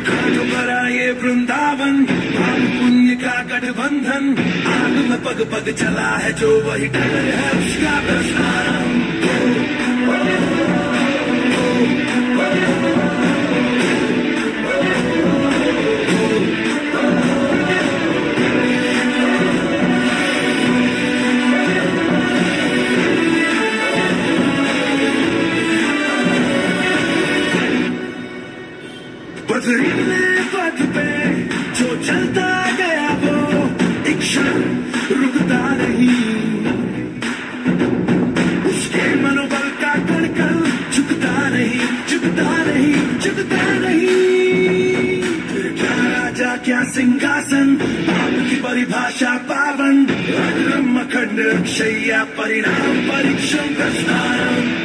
काजो भरा ये वृंदावन पाप पुण्य का गठबंधन। आग में पग पग चला है जो वही डगर है उसका प्रस्थानम। बदरीले पथ पे जो चलता गया वो एक क्षण रुकता नहीं, उसके मनोबल का कणकण झुकता नहीं, झुकता नहीं, झुकता नहीं। फिर क्या राजा क्या सिंहासन पाप की परिभाषा पावन। अग्रम अखंड अक्षय्या परिणाम परीक्षम प्रस्थानम।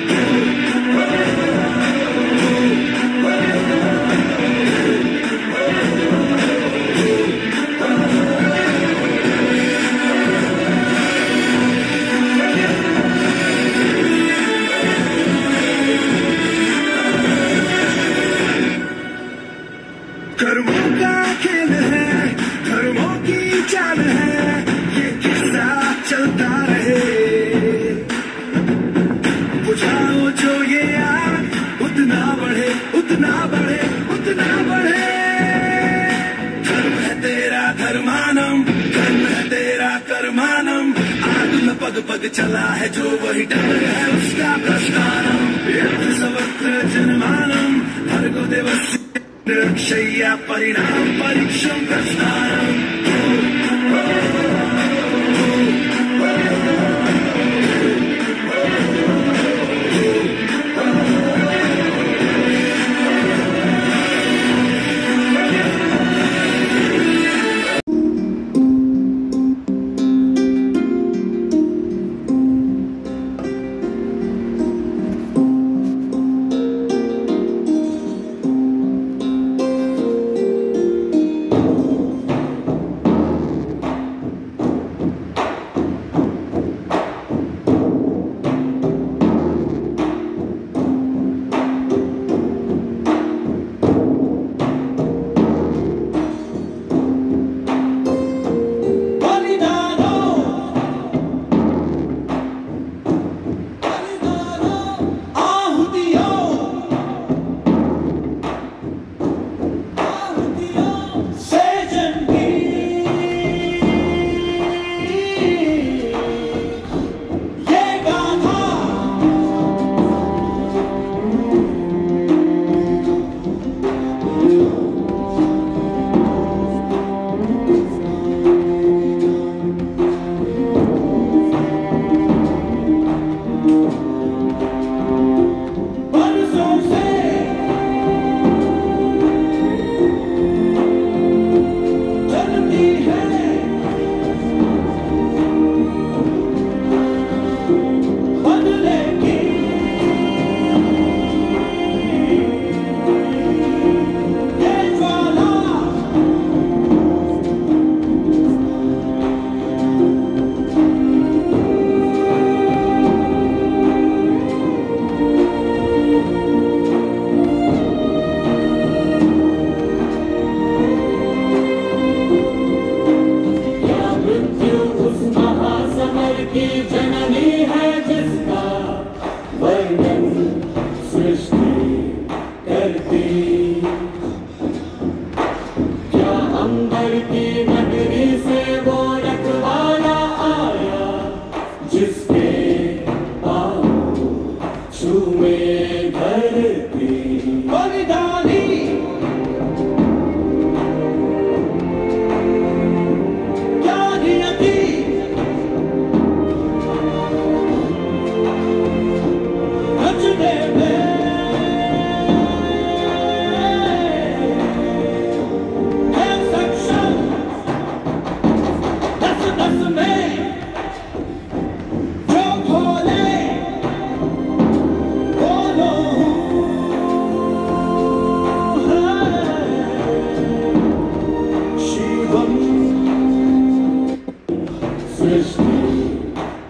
कर्मों का खेल है, कर्मों की चाल है, ये किस्सा चलता रहे। बुझाओ जो ये आग उतना बढ़े, उतना बढ़े, उतना बढ़े। धर्म है तेरा धर्मानम, कर्म है तेरा कर्मानम। आग में पग पग चला है जो वही डगर है उसका प्रस्थानम। यत्र सवक्र जन्मानम भर्गो देवस्य अक्षय्या परिणाम परीक्षम प्रस्थानम।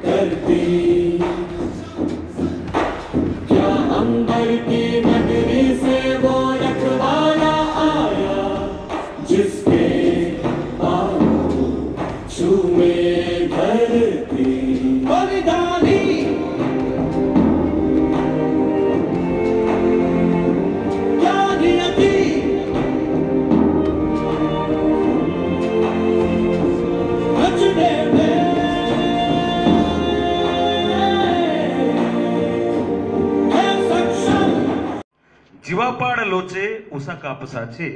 करती, क्या अंबर की नगरी से वो रखवाला आया जिसके पाँव चूमे धरती। बलिदानी क्या नियति, बचने में है सक्षम। जीवापाड लोचे उसा कापसाचे,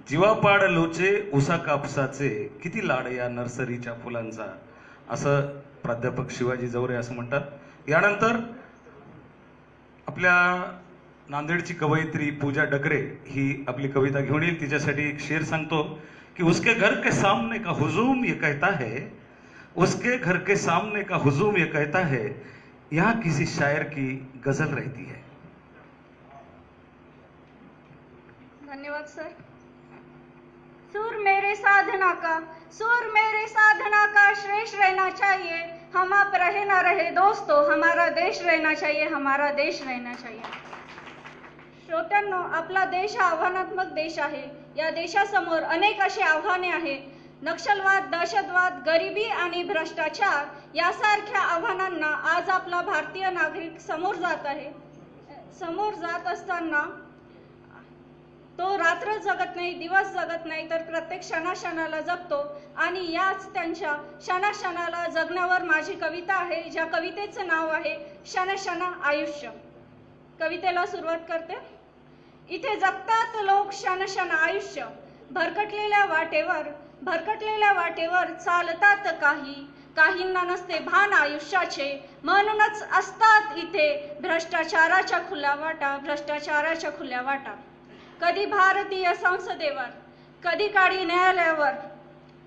जीवापाड लोचे उसा कापसाचे, किती लाड या नर्सरीच्या फुलांचा, असं प्राध्यापक शिवाजी जवरे असं म्हणतात। यानंतर आपल्या नांदेडची कवयित्री पूजा डकरे ही आपली कविता घेऊन येईल। तिच्यासाठी एक शेर सांगतो कि उसके घर के सामने का हुजूम ये कहता है, उसके घर के सामने का हुजूम ये कहता है, यहाँ किसी शायर की गजल रहती है। धन्यवाद सर। सुर मेरे साधना का, सुर मेरे साधना का श्रेष्ठ रहना चाहिए। हम आप रहे ना रहे दोस्तों, हमारा देश रहना चाहिए, हमारा देश रहना चाहिए। श्रोत्यांनो, आपला देश हा आव्हानात्मक देश आहे। या देशासमोर अनेक अशी आव्हाने आहेत। नक्षलवाद, दहशतवाद, गरिबी आणि भ्रष्टाचार यासारख्या आव्हानांना आज आपला भारतीय नागरिक समोर जात आहे। समोर जात असताना तो रात्र जगत नाही, दिवस जगत नाही, तर प्रत्येक क्षणाक्षणाला जगतो। आणि याच त्यांच्या क्षणाक्षणाला जगण्यावर माझी कविता आहे, ज्या कवितेचं नाव आहे क्षण क्षण आयुष्य। कवितेला सुरुवात करते। इथे जगतात लोक क्षण क्षण आयुष्य, भरकटलेल्या वाटेवर चालतात काही, काहींना नसते भान आयुष्याचे, म्हणूनच असतात इथे भ्रष्टाचाराच्या खुल्या वाटा। कधी भारतीय संसदेवर, कधी काळी न्यायालयावर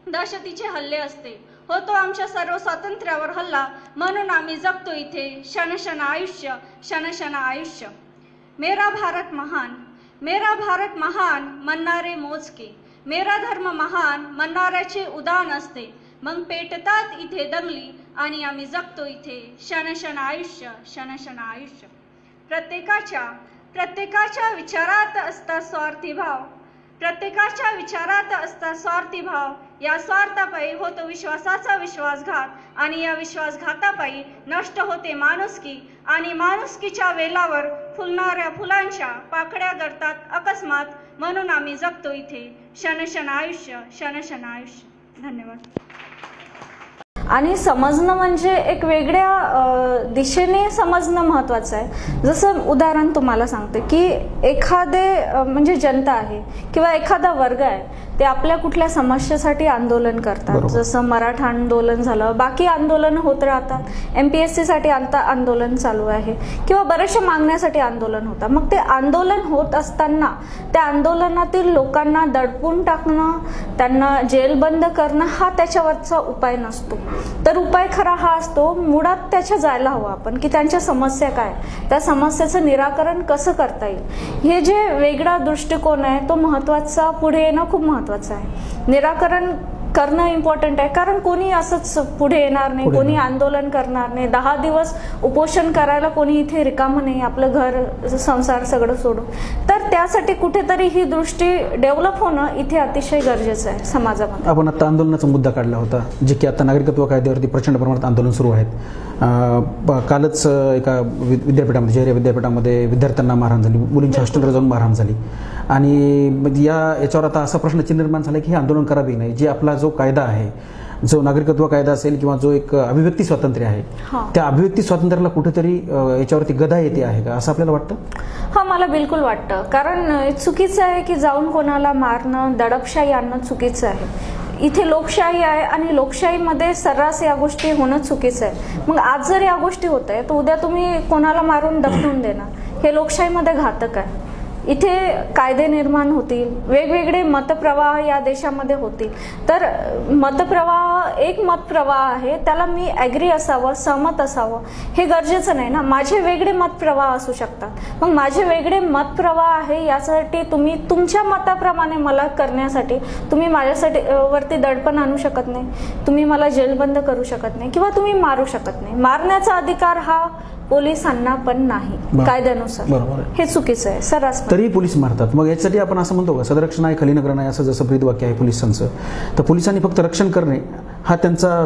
दहशतीचे हल्ले असते, होतो आमच्या सर्व स्वातंत्र्यावर हल्ला, म्हणून आम्ही जगतो इथे क्षण क्षण आयुष्य। मेरा भारत महान म्हणणारे मोजके, मेरा धर्म महान म्हणणाऱ्याचे उदान असते, मग पेटतात इथे दंगली आणि आम्ही जगतो इथे क्षण क्षण आयुष्य। प्रत्येकाच्या विचारात असता स्वार्थी भाव, या स्वार्थापायी होतो विश्वासाचा विश्वासघात, आणि या विश्वासघातापायी नष्ट होते माणुसकी, आणि माणुसकीच्या वेलावर फुलणाऱ्या फुलांच्या पाकळ्या गळतात अकस्मात, म्हणून आम्ही जगतो इथे क्षण क्षण आयुष्य। धन्यवाद। आणि समजणं म्हणजे एक वेगळ्या दिशेने समजणं महत्त्वाचं आहे। जसं उदाहरण तुम्हाला सांगते की एखादे म्हणजे जनता आहे किंवा एखादा वर्ग आहे, ते आपल्या कुठल्या समस्येसाठी आंदोलन करतात। जसं मराठा आंदोलन झालं, बाकी आंदोलन होत राहतात, MPSC साठी आंदोलन चालू आहे किंवा बऱ्याचशा मागण्यासाठी आंदोलन होतात। मग ते आंदोलन होत असताना त्या आंदोलनातील लोकांना दडपून टाकणं, त्यांना जेलबंद करणं हा त्याच्यावरचा उपाय नसतो। तर उपाय खरा हा असतो, मुळात त्याच्या जायला हवं आपण की त्यांच्या समस्या काय, त्या समस्येचं निराकरण कसं करता येईल। हे जे वेगळा दृष्टिकोन आहे तो महत्त्वाचा, पुढे येणं खूप महत्त्वाचं आहे। निराकरण करणं इम्पॉर्टंट आहे, कारण कोणी असंच पुढे येणार नाही, कोणी आंदोलन करणार नाही, 10 दिवस उपोषण करायला कोणी इथे रिकामं नाही, आपलं घर संसार सगळं सोडून। तर त्यासाठी कुठेतरी ही दृष्टी डेव्हलप होणं इथे अतिशय गरजेचं आहे समाजामध्ये। आपण आता आंदोलनाचा मुद्दा काढला होता, जे की आता नागरिकत्व कायद्यावरती प्रचंड प्रमाणात आंदोलन सुरू आहेत। कालच एका विद्यापीठामध्ये, शहरी विद्यापीठामध्ये विद्यार्थ्यांना मारहाण झाली, मुलींच्या हॉस्टेलवर जाऊन मारहाण झाली, आणि याच्यावर आता असा प्रश्नचिन्ह निर्माण झाला की हे आंदोलन करावे नाही। जे आपला जो कायदा आहे, जो नागरिकत्व कायदा असेल किंवा जो एक अभिव्यक्ती स्वातंत्र्य आहे, त्या अभिव्यक्ती स्वातंत्र्याला कुठेतरी याच्यावरती गदा येते आहे का, असं आपल्याला वाटतं? हा, मला बिलकुल वाटतं, कारण चुकीचं आहे की जाऊन कोणाला मारणं, दडपशाही आणणं चुकीचं आहे। इथे लोकशाही आहे आणि लोकशाहीमध्ये सर्रास या गोष्टी होणं चुकीचं आहे। मग आज जर या गोष्टी होत आहे तर उद्या तुम्ही कोणाला मारून दफनवून देणार, हे लोकशाहीमध्ये घातक आहे। इथे कायदे निर्माण होतील, वेगवेगळे मतप्रवाह या देशामध्ये होतील. तर मतप्रवाह एक मतप्रवाह आहे, त्याला मी ॲग्री असावं, सहमत असावं हे गरजेचं नाही ना. माझे वेगळे मतप्रवाह असू शकतात. मग माझे वेगळे मतप्रवाह आहे यासाठी तुम्ही तुमच्या मताप्रमाणे मला करण्यासाठी तुम्ही माझ्यासाठी वरती दडपण आणू शकत नाही, तुम्ही मला जेलबंद करू शकत नाही किंवा तुम्ही मारू शकत नाही. मारण्याचा अधिकार हा पोलिसांना पण नाही कायद्यानुसार. हे चुकीचं आहे सर्रास. तरी पोलीस मारतात. मग यासाठी आपण असं म्हणतो का सदरक्षण आहे खलीनग्र नाही, असं जसं ब्रीदवाक्य आहे पोलिसांचं, तर पोलिसांनी फक्त रक्षण करणे हा त्यांचा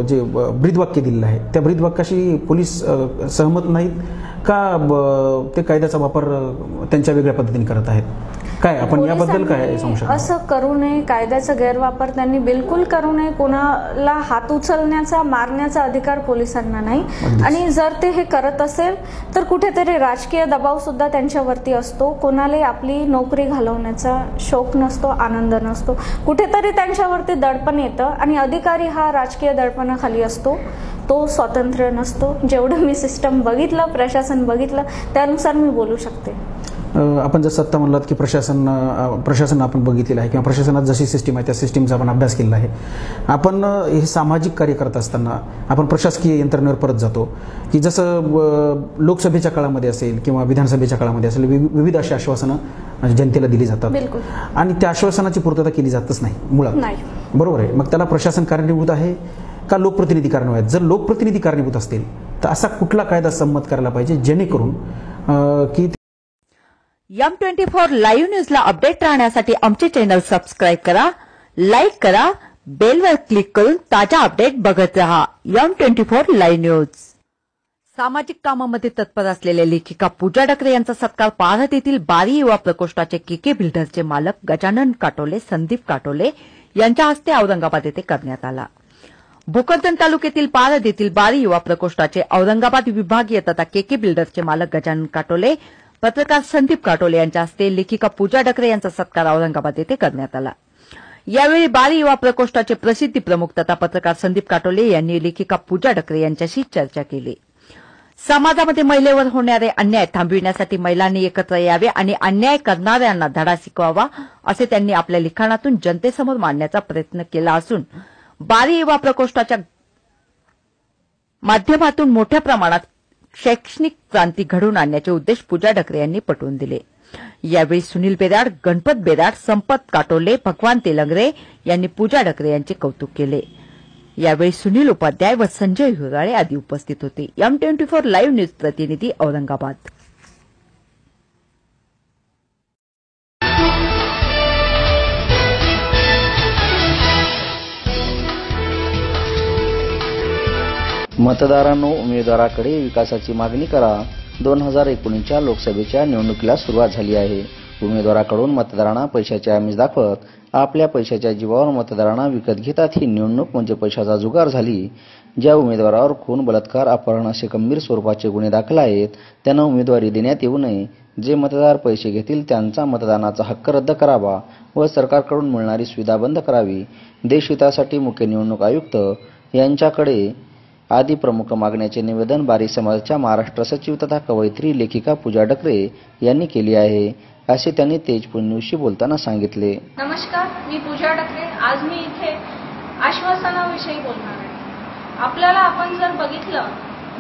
जे ब्रीदवाक्य दिलेलं आहे त्या ब्रीदवाक्याशी पोलीस सहमत नाहीत का ते कायद्याचा वापर त्यांच्या वेगळ्या पद्धतीने करत आहेत? काय आपण याबद्दल काय सांगू शकतो? असं करू नये, कायद्याचा गैरवापर त्यांनी बिलकुल करू नये. कोणाला हात उचलण्याचा, मारण्याचा अधिकार पोलिसांना नाही. आणि जर ते हे करत असेल तर कुठेतरी राजकीय दबाव सुद्धा त्यांच्यावरती असतो. कोणालाही आपली नोकरी घालवण्याचा शौक नसतो, आनंद नसतो. कुठेतरी त्यांच्यावरती दडपण येतं आणि अधिकारी हा राजकीय दडपणाखाली असतो, तो स्वतंत्र नसतो. जेवढं मी सिस्टम बघितलं, प्रशासन बघितलं, त्यानुसार मी बोलू शकते. आपण जसं आत्ता म्हणलात की प्रशासन आपण बघितलेलं आहे किंवा प्रशासनात जशी सिस्टीम आहे त्या सिस्टीमचा आपण अभ्यास केलेला आहे. आपण हे सामाजिक कार्य करत असताना आपण प्रशासकीय यंत्रणेवर परत जातो की जसं लोकसभेच्या काळामध्ये असेल किंवा विधानसभेच्या काळामध्ये असेल विविध अशी आश्वासनं जनतेला दिली जातात आणि त्या आश्वासनाची पूर्तता केली जातच नाही मुळात. बरोबर आहे. मग त्याला प्रशासन कारणीभूत आहे का लोकप्रतिनिधी कारणीभूत आहेत? जर लोकप्रतिनिधी कारणीभूत असतील तर असा कुठला कायदा संमत करायला पाहिजे जेणेकरून की M24 लाईव्ह न्यूजला अपडेट राहण्यासाठी आमचे चॅनल सबस्क्राईब करा, लाईक करा, बेलवर क्लिक करून ताजा अपडेट बघत रहा. M24 live news. सामाजिक कामामध्ये तत्पर असलेल्या लेखिका पूजा डकरे यांचा सत्कार पारध येथील बारी युवा प्रकोष्ठाचे केके बिल्डर्सचे मालक गजानन काटोले, संदीप काटोले यांच्या हस्ते औरंगाबाद येथे करण्यात आला. भोकरदन तालुक्यातील पारध येथील बारी युवा प्रकोष्ठाचे औरंगाबाद विभागीय तथा केके बिल्डर्सचे मालक गजानन काटोले, पत्रकार संदीप काटोले यांच्या हस्ते लेखिका पूजा डकरे यांचा सत्कार औरंगाबाद येथे करण्यात आला. यावेळी बारी युवा प्रकोष्ठाचे प्रसिद्धी प्रमुख तथा पत्रकार संदीप काटोले यांनी लेखिका पूजा डकरे यांच्याशी चर्चा केली. समाजामध्ये महिलेवर होणारे अन्याय थांबविण्यासाठी महिलांनी एकत्र यावे आणि अन्याय करणाऱ्यांना धडा शिकवावा असे त्यांनी आपल्या लिखाणातून जनतेसमोर मांडण्याचा प्रयत्न केला असून बारी युवा प्रकोष्ठाच्या माध्यमातून मोठ्या प्रमाणात शैक्षणिक क्रांती घडवून आणण्याचे उद्देश पूजा डकरे यांनी पटवून दिले. यावेळी सुनील बेराड, गणपत बेराड, संपत काटोले, भगवान तेलंगरे यांनी पूजा डकरे यांचे कौतुक केले. यावेळी सुनील उपाध्याय व संजय हुराळे आदी उपस्थित होते. M24 लाईव्ह न्यूज प्रतिनिधी औरंगाबाद. मतदारांनो, उमेदवाराकडे विकासाची मागणी करा. 2019च्या लोकसभेच्या निवडणुकीला सुरुवात झाली आहे. उमेदवाराकडून मतदारांना पैशाचे आमिष दाखवत आपल्या पैशाच्या जीवावर मतदारांना विकत घेतात. ही निवडणूक म्हणजे पैशाचा जुगार झाली. ज्या उमेदवारावर खून, बलात्कार, अपहरण असे गंभीर स्वरूपाचे गुन्हे दाखल आहेत त्यांना उमेदवारी देण्यात येऊ नये. जे मतदार पैसे घेतील त्यांचा मतदानाचा हक्क रद्द करावा व सरकारकडून मिळणारी सुविधा बंद करावी. देशहितासाठी मुख्य निवडणूक आयुक्त यांच्याकडे आदी प्रमुख मागण्याचे निवेदन बारी समाजाच्या महाराष्ट्र सचिव तथा कवयित्री लेखिका पूजा डकरे यांनी केली आहे, असे त्यांनी तेजपूर न्यूजशी बोलताना सांगितले. नमस्कार, मी पूजा डकरे. आज मी इथे आश्वासनाविषयी बोलणार आहे. आपल्याला आपण जर बघितलं,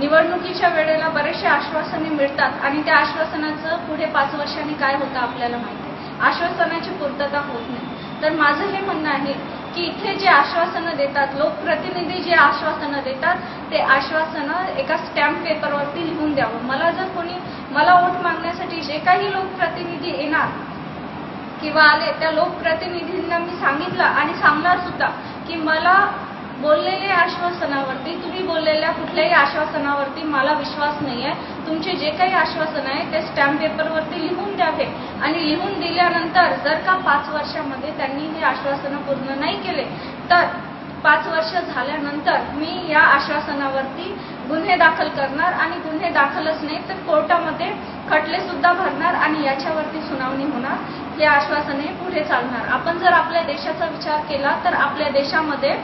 निवडणुकीच्या वेळेला बरेचसे आश्वासने मिळतात आणि त्या आश्वासनाचं पुढे 5 वर्षांनी काय होतं आपल्याला माहिती आहे. आश्वासनाची पूर्तता होत नाही. तर माझं हे म्हणणं आहे की इथे जे आश्वासनं देतात, लोकप्रतिनिधी जे आश्वासनं देतात ते आश्वासनं एका स्टॅम्प पेपरवरती लिहून द्यावं. मला वोट मागण्यासाठी जे काही लोकप्रतिनिधी येणार किंवा आले त्या लोकप्रतिनिधींना मी सांगितलं आणि सांगणार सुद्धा की मला बोललेल्या आश्वासनावरती, तुम्ही बोललेल्या कुठल्याही आश्वासनावरती मला विश्वास नाही आहे. तुमचे जे काही आश्वासन आहे ते स्टॅम्प पेपरवरती लिहून द्यावे आणि लिहून दिल्यानंतर जर का 5 वर्षामध्ये त्यांनी हे आश्वासनं पूर्ण नाही केले तर 5 वर्ष झाल्यानंतर मी या आश्वासनावरती गुन्हे दाखल करणार आणि गुन्हे दाखलच नाही तर कोर्टामध्ये खटले सुद्धा भरणार आणि याच्यावरती सुनावणी होणार. हे आश्वासने पुढे चालणार. आपण जर आपल्या देशाचा विचार केला तर आपल्या देशामध्ये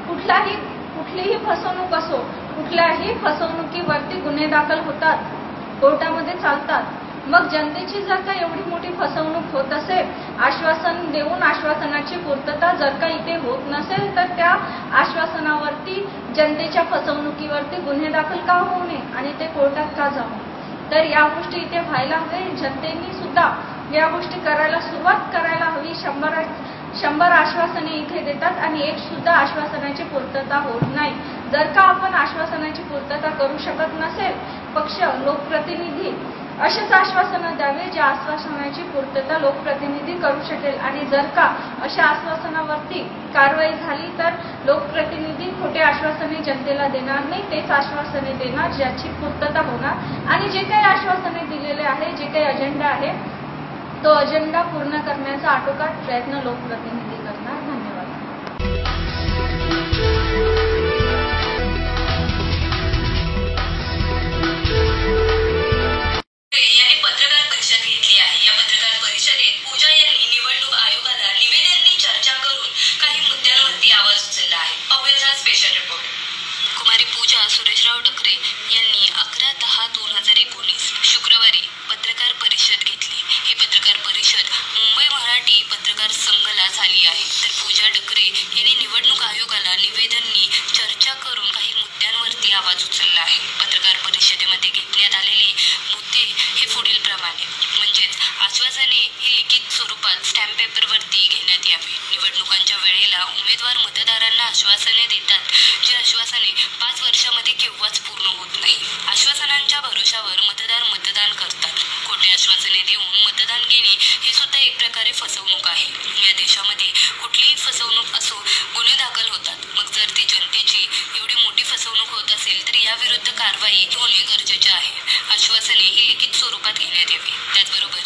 कुठलीही फसवणूक असो, कुठल्याही फसवणुकीवरती गुन्हे दाखल होतात, कोर्टामध्ये चालतात. मग जनतेची जर का एवढी मोठी फसवणूक होत असेल, आश्वासन देऊन आश्वासनाची पूर्तता जर का इथे होत नसेल, तर त्या आश्वासनावरती जनतेच्या फसवणुकीवरती गुन्हे दाखल का होऊ नये आणि ते कोर्टात का जाऊ? तर या गोष्टी इथे व्हायला हवे. जनतेने सुद्धा या गोष्टी करायला सुरुवात करायला हवी. 100 आश्वासने इथे देतात आणि एक सुद्धा आश्वासनाची पूर्तता होत नाही. जर का आपण आश्वासनाची पूर्तता करू शकत नसेल, पक्ष लोकप्रतिनिधी असेच आश्वासनं द्यावे ज्या आश्वासनाची पूर्तता लोकप्रतिनिधी करू शकेल. आणि जर का अशा आश्वासनावरती कारवाई झाली तर लोकप्रतिनिधी खोटे आश्वासने जनतेला देणार नाही, तेच आश्वासने देणार ज्याची पूर्तता होणार. आणि जे काही आश्वासने दिलेले आहे, जे काही अजेंडा आहे, तो अजेंडा पूर्ण करण्याचा आटोकाट प्रयत्न लोकप्रतिनिधी करणार. धन्यवाद. यांनी पत्रकार परिषद घेतली आहे. या पत्रकार परिषदेत पूजा यांनी निवडणूक आयोगाला निवेदनांनी चर्चा करून काही मुद्द्यांवरती आवाज उचलला आहे. पाहूया हा स्पेशल रिपोर्ट. कुमारी पूजा सुरेशराव डकरे यांनी 11/10/2019 शुक्रवारी पत्रकार परिषद घेतली. ही पत्रकार परिषद मुंबई मराठी पत्रकार संघाला झाली आहे. तर पूजा डकरे यांनी निवडणूक आयोगाला निवेदनांनी चर्चा करून काही मुद्द्यांवरती आवाज उचलला आहे. पत्रकार परिषदेमध्ये घेण्यात आलेले मुद्दे हे पुढील प्रमाणे, म्हणजेच आश्वासने ही लिखित स्वरूपात स्टॅम्प पेपरवरती घेण्यात यावी. निवडणुकांच्या वेळेला उमेदवार मतदारांना आश्वासने देतात, जी आश्वासने 5 वर्षामध्ये केव्हाच पूर्ण होत नाही. आश्वासनांच्या भरोशावर मतदार मतदान करतात. खोटे आश्वासने देऊन मतदान घेणे हे सुद्धा एक प्रकारे फसवणूक आहे. या देशामध्ये कुठलीही फसवणूक असो, गुन्हे दाखल होतात. मग जर ती जनतेची एवढी मोठी फसवणूक होत असेल तर याविरुद्ध कारवाई होणे गरजेचे आहे. आश्वासने ही लिखित स्वरूपात घेण्यात यावी. त्याचबरोबर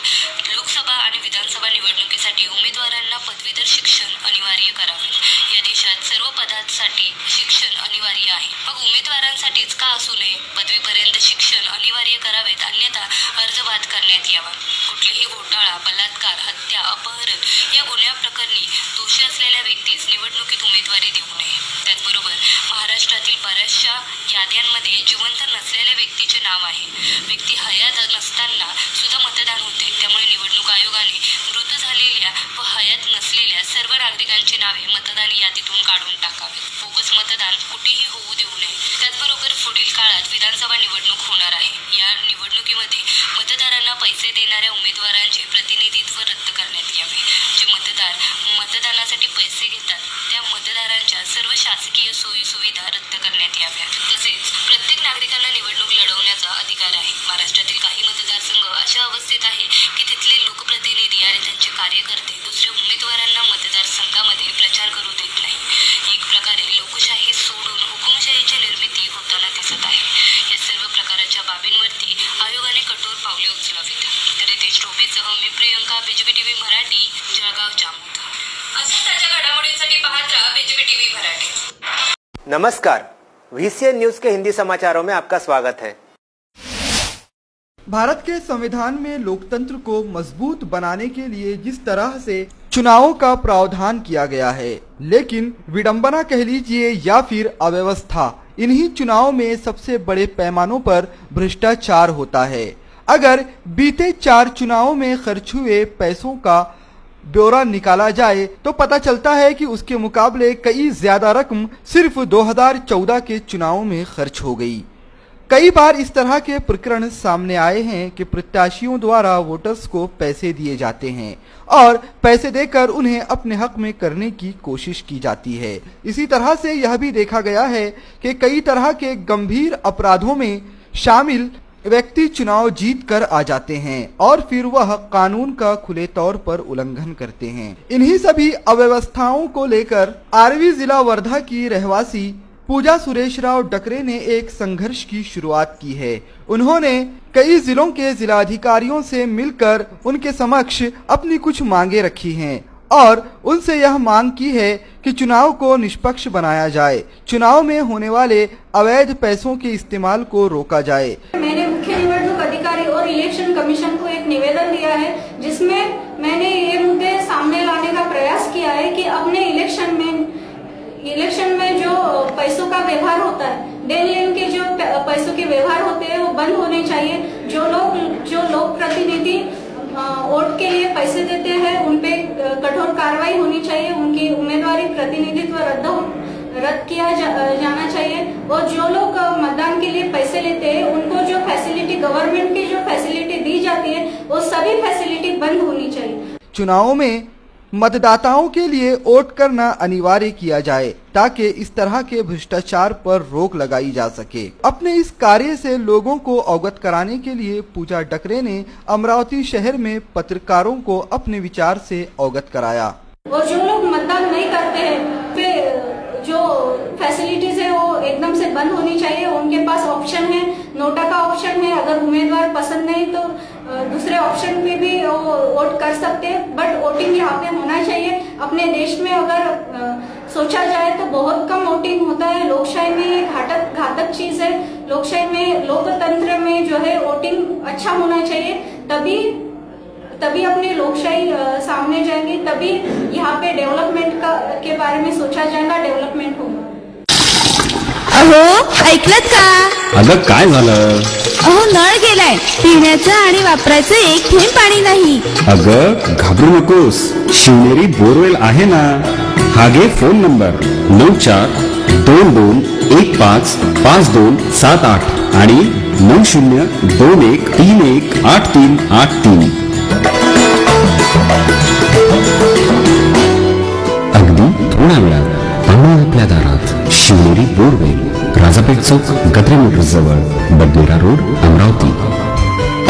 लोकसभा आणि विधानसभा निवडणुकीसाठी उमेदवारांना पदवीधर शिक्षण अनिवार्य करावे. या देशात सर्व पदांसाठी शिक्षण अनिवार्य आहे. मग उमेदवारांसाठीच का असू नये? पदवीपर्यंत शिक्षण अनिवार्य करावेत, अन्यथा अर्ज बाद करण्यात यावा. कुठलेही घोटाळा, बलात्कार, हत्या, अपहरण या गुन्ह्या प्रकरणी दोषी असलेल्या व्यक्तीस निवडणुकीत उमेदवारी देऊ नये. त्याचबरोबर महाराष्ट्रातील बऱ्याचशा याद्यांमध्ये जिवंत नसलेल्या व्यक्तीचे नाव आहे. व्यक्ती हयात नसताना सुद्धा मतदान होते. त्यामुळे निवडणूक आयोगाने मृत झालेल्या व हयात नसलेल्या सर्व नागरिकांची नावे मतदान यादीतून काढून टाकावीत. बोगस मतदान कुठेही होऊ देऊ नये. त्याचबरोबर पुढील काळात विधानसभा निवडणूक होणार आहे. या निवडणुकीमध्ये मतदारांना पैसे देणाऱ्या उमेदवारांचे प्रतिनिधित्व रद्द करण्यात यावे. जे मतदार मतदानासाठी पैसे घेतात त्या मतदारांच्या सर्व शासकीय सोयी सुविधा रद्द करण्यात याव्या. तसेच प्रत्येक नागरिकांना निवडणूक लढवण्याचा अधिकार आहे. महाराष्ट्रातील काही मतदारसंघ अशा अवस्थेत आहे की तिथले लोकप्रतिनिधी आणि त्यांचे कार्यकर्ते दुसऱ्या उमेदवारांना मतदारसंघामध्ये प्रचार करू देत नाही. एक प्रकारे लोकशाही सोडून हुकुमशाहीची निर्मिती होताना दिसत आहे. या सर्व प्रकारच्या बाबींवरती आयोगाने कठोर पावले उचलावीत. तर रितेश टोपेसह मी प्रियंका, बीजेपी टीव्ही मराठी, जळगाव जामोद. अशाच ताज्या घडामोडींसाठी पाहत रहा बीजेपी टीव्ही मराठी. नमस्कार, VCN न्यूज के हिंदी समाचारों में आपका स्वागत है। भारत के संविधान में लोकतंत्र को मजबूत बनाने के लिए जिस तरह से चुनावों का प्रावधान किया गया है, लेकिन विडंबना कह लीजिए या फिर अव्यवस्था, इन्हीं चुनावों में सबसे बड़े पैमानों पर भ्रष्टाचार होता है। अगर बीते 4 चुनावों में खर्च हुए पैसों का ब्यौरा निकाला जाए तो पता चलता है कि उसके मुकाबले कई ज्यादा रकम सिर्फ 2014 के चुनावों में खर्च हो गई। कई बार इस तरह के प्रकरण सामने आए हैं कि प्रत्याशियों द्वारा वोटर्स को पैसे दिए जाते हैं और पैसे देकर उन्हें अपने हक में करने की कोशिश की जाती है। इसी तरह से यह भी देखा गया है कि कई तरह के गंभीर अपराधों में शामिल व्यक्ति चुनाव जीत कर आ जाते हैं और फिर वह कानून का खुले तौर पर उल्लंघन करते हैं। इन्हीं सभी अव्यवस्थाओं को लेकर आरवी जिला वर्धा की रहवासी पूजा सुरेशराव डकरे ने एक संघर्ष की शुरुआत की है। उन्होंने कई जिलों के जिलाधिकारियों से मिलकर उनके समक्ष अपनी कुछ मांगे रखी हैं और उनसे यह मांग की है कि चुनाव को निष्पक्ष बनाया जाए, चुनाव में होने वाले अवैध पैसों के इस्तेमाल को रोका जाए। मैंने मुख्य निवडणूक अधिकारी और इलेक्शन कमीशन को एक निवेदन दिया है जिसमें मैंने ये मुद्दे सामने लाने का प्रयास किया है कि अपने इलेक्शन में जो पैसों का व्यवहार होता है, देन लेन के जो पैसों के व्यवहार होते हैं वो बंद होने चाहिए। जो लोग प्रतिनिधि वोट के लिए पैसे देते हैं उन पे कठोर कार्रवाई होनी चाहिए। उनकी उम्मीदवारी प्रतिनिधित्व रद्द किया जाना चाहिए। और जो लोग मतदान के लिए पैसे लेते हैं उनको जो फैसिलिटी, गवर्नमेंट की जो फैसिलिटी दी जाती है वो सभी फैसिलिटी बंद होनी चाहिए। चुनाव में मतदाताओं के लिए वोट करना अनिवार्य किया जाए ताकि इस तरह के भ्रष्टाचार पर रोक लगाई जा सके। अपने इस कार्य से लोगों को अवगत कराने के लिए पूजा डकरे ने अमरावती शहर में पत्रकारों को अपने विचार से अवगत कराया। और जो लोग मतदान नहीं करते हैं फिर जो फैसिलिटीज है वो एकदम से बंद होनी चाहिए। उनके पास ऑप्शन है, नोटा का ऑप्शन है, अगर उम्मीदवार पसंद नहीं तो दूसरे ऑप्शन पे भी वो वोट कर सकते हैं। बट वोटिंग यहाँ पे होना चाहिए। अपने देश में अगर सोचा जाए तो बहुत कम वोटिंग होता है। लोकशाही में ये घातक चीज है। लोकशाही में, लोकतंत्र में जो है वोटिंग अच्छा होना चाहिए, तभी अपनी लोकशाही सामने जाएगी, तभी यहाँ पे डेव्हलपमेंट के बारे में सोचा जाएगा, डेव्हलपमेंट होगा। अहो ऐकलत का? अगं काय झालं? अहो नळ गेलाय, पिण्याचं आणि वापरायचं एक थेंब पाणी नाही. अगं घाबरू नकोस, शिवनेरी बोरवेल आहे ना. हा घे फोन नंबर 9422155278 आणि 9021318383. अगदी थोडा वेळात पाहून आपल्या दारात शिवनेरी बोरवेल, राजापेठ चौक, गद्रे मोटर जवळ, बडनेरा रोड, अमरावती.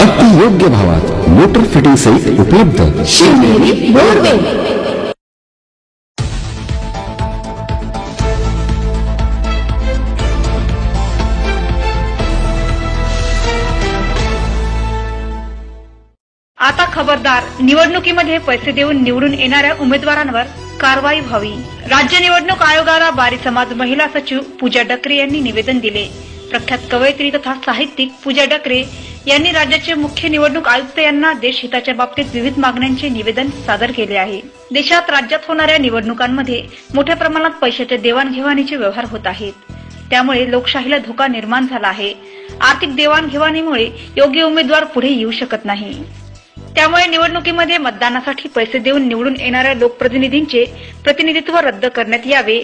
अति योग्य भावात मोटर फिटिंग सहित उपलब्ध शिवनेरी बोरवेल. आता खबरदार, निवडणुकीमध्ये पैसे देऊन निवडून येणाऱ्या उमेदवारांवर कारवाई व्हावी. राज्य निवडणूक आयोगाला बारी समाज महिला सचिव पूजा डकरे यांनी निवेदन दिले. प्रख्यात कवयित्री तथा साहित्यिक पूजा डकरे यांनी राज्याचे मुख्य निवडणूक आयुक्त यांना देशहिताच्या बाबतीत विविध मागण्यांचे निवेदन सादर केले आहे. देशात, राज्यात होणाऱ्या निवडणुकांमध्ये मोठ्या प्रमाणात पैशाच्या देवाणघेवाणीचे व्यवहार होत आहेत. त्यामुळे लोकशाहीला धोका निर्माण झाला आहे. आर्थिक देवाणघेवाणीमुळे योग्य उमेदवार पुढे येऊ शकत नाही. त्यामुळे निवडणुकीमध्ये मतदानासाठी पैसे देऊन निवडून येणाऱ्या लोकप्रतिनिधींचे प्रतिनिधित्व रद्द करण्यात यावे.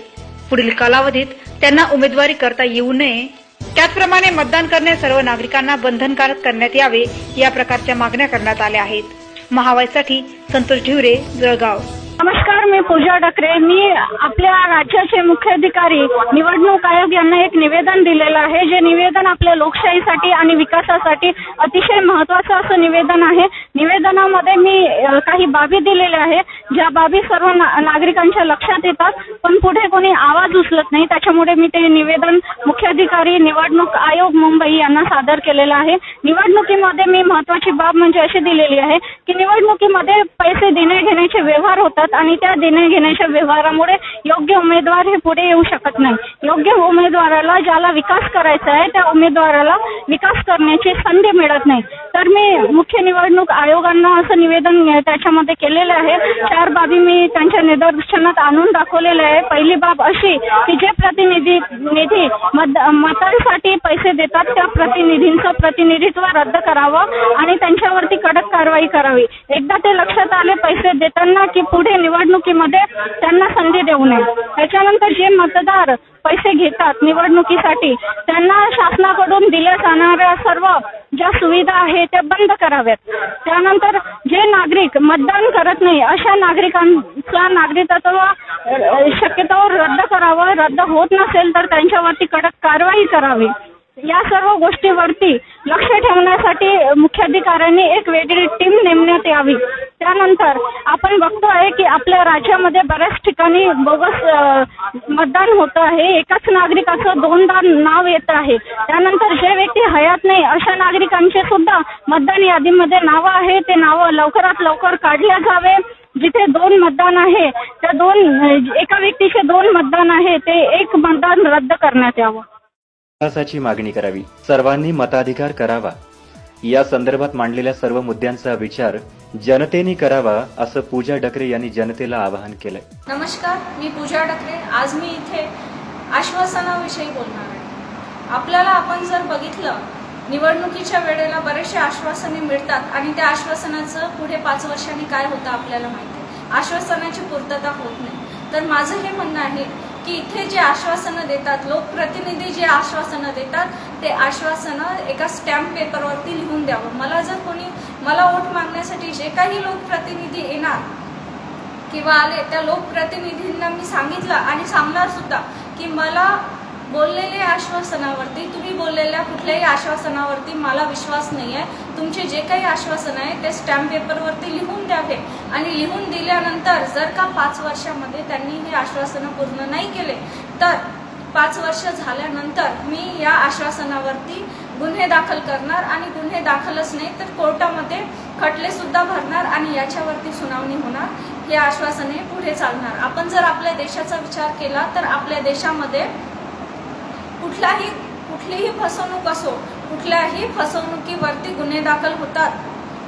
पुढील कालावधीत त्यांना उमेदवारी करता येऊ नये. त्याचप्रमाणे मतदान करणे सर्व नागरिकांना बंधनकारक करण्यात यावे. या प्रकारच्या मागण्या करण्यात आल्या आहेत. महावाईसाठी संतोष ढिवरे, जळगाव. नमस्कार, मी पूजा डकरे. मी आपल्या राज्याचे मुख्याधिकारी निवडणूक आयोग यांना एक निवेदन दिलेलं आहे. जे निवेदन आपल्या लोकशाहीसाठी आणि विकासासाठी अतिशय महत्त्वाचं असं निवेदन आहे. निवेदनामध्ये मी काही बाबी दिलेल्या आहे, ज्या बाबी सर्व नागरिकांच्या लक्षात येतात पण पुढे कोणी आवाज उचलत नाही. त्याच्यामुळे मी ते निवेदन मुख्याधिकारी निवडणूक आयोग मुंबई यांना सादर केलेलं आहे. निवडणुकीमध्ये मी महत्त्वाची बाब म्हणजे अशी दिलेली आहे की निवडणुकीमध्ये पैसे देणे घेण्याचे व्यवहार होतात आणि त्या देणे घेण्याच्या व्यवहारामुळे योग्य उमेदवार हे पुढे येऊ शकत नाही. योग्य उमेदवाराला, ज्याला विकास करायचा आहे त्या उमेदवाराला विकास करण्याची संधी मिळत नाही. तर मी मुख्य निवडणूक आयोगांना असं निवेदन त्याच्यामध्ये केलेलं आहे. 4 बाबी मी त्यांच्या निदर्शनात आणून दाखवलेल्या आहे. पहिली बाब अशी की जे प्रतिनिधी मतांसाठी पैसे देतात त्या प्रतिनिधींचं प्रतिनिधित्व रद्द करावं आणि त्यांच्यावरती कडक कारवाई करावी. एकदा ते लक्षात आले पैसे देताना की पुढे निवडणुकीमध्ये त्यांना संधी देऊ नये. त्याच्यानंतर जे मतदार पैसे घेतात निवडणुकीसाठी त्यांना शासनाकडून दिल्या जाणाऱ्या सर्व ज्या सुविधा आहेत त्या बंद कराव्यात. त्यानंतर जे नागरिक मतदान करत नाही अशा नागरिकांचा नागरिकत्व शक्यतोवर रद्द करावं. रद्द होत नसेल तर त्यांच्यावरती कडक कारवाई करावी. या सर्व गोष्टीवरती लक्ष ठेवण्यासाठी मुख्याधिकाऱ्यांनी एक वेगळी टीम नेमण्यात यावी. त्यानंतर आपण बघतो आहे की आपल्या राज्यामध्ये बऱ्याच ठिकाणी बोगस मतदान होत आहे. एकाच नागरिकाचं 2दा नाव येत आहे. त्यानंतर जे व्यक्ती हयात नाही अशा नागरिकांचे सुद्धा मतदान यादीमध्ये नावं आहे. ते नावं लवकरात लवकर काढल्या जावे. जिथे 2 मतदान आहे त्या एका व्यक्तीचे 2 मतदान आहे ते 1 मतदान रद्द करण्यात यावं. विकासाची मागणी करावी, सर्वांनी मताधिकार करावा. या संदर्भात मांडलेल्या सर्व मुद्द्यांचा विचार जनतेने करावा असं पूजा डकरे यांनी जनतेला आवाहन केलंय. नमस्कार, मी पूजा डकरे. आज मी इथे आश्वासनाविषयी बोलणार आहे. आपण जर बघितलं निवडणुकीच्या वेळेला बरेचसे आश्वासने मिळतात आणि त्या आश्वासनाचं पुढे 5 वर्षांनी काय होतं आपल्याला माहिती आहे. आश्वासनाची पूर्तता होत नाही. तर माझं हे म्हणणं आहे की इथे जे आश्वासनं देतात, लोकप्रतिनिधी जे आश्वासनं देतात, ते आश्वासनं एका स्टॅम्प पेपरवरती लिहून द्यावं. मला वोट मागण्यासाठी जे काही लोकप्रतिनिधी येणार किंवा आले, त्या लोकप्रतिनिधींना मी सांगितलं आणि सांगणार सुद्धा की मला बोललेल्या आश्वासनावरती, तुम्ही बोललेल्या कुठल्याही आश्वासनावरती मला विश्वास नाही आहे. तुमचे जे काही आश्वासन आहे ते स्टॅम्प पेपरवरती लिहून द्यावे आणि लिहून दिल्यानंतर जर का 5 वर्षामध्ये त्यांनी हे आश्वासनं पूर्ण नाही केले तर 5 वर्ष झाल्यानंतर मी या आश्वासनावरती गुन्हे दाखल करणार आणि गुन्हे दाखलच नाही तर कोर्टामध्ये खटले सुद्धा भरणार आणि याच्यावरती सुनावणी होणार. हे आश्वासने पुढे चालणार. आपण जर आपल्या देशाचा विचार केला तर आपल्या देशामध्ये कुठलीही फसवणूक असो, कुठल्याही फसवणुकीवरती गुन्हे दाखल होतात,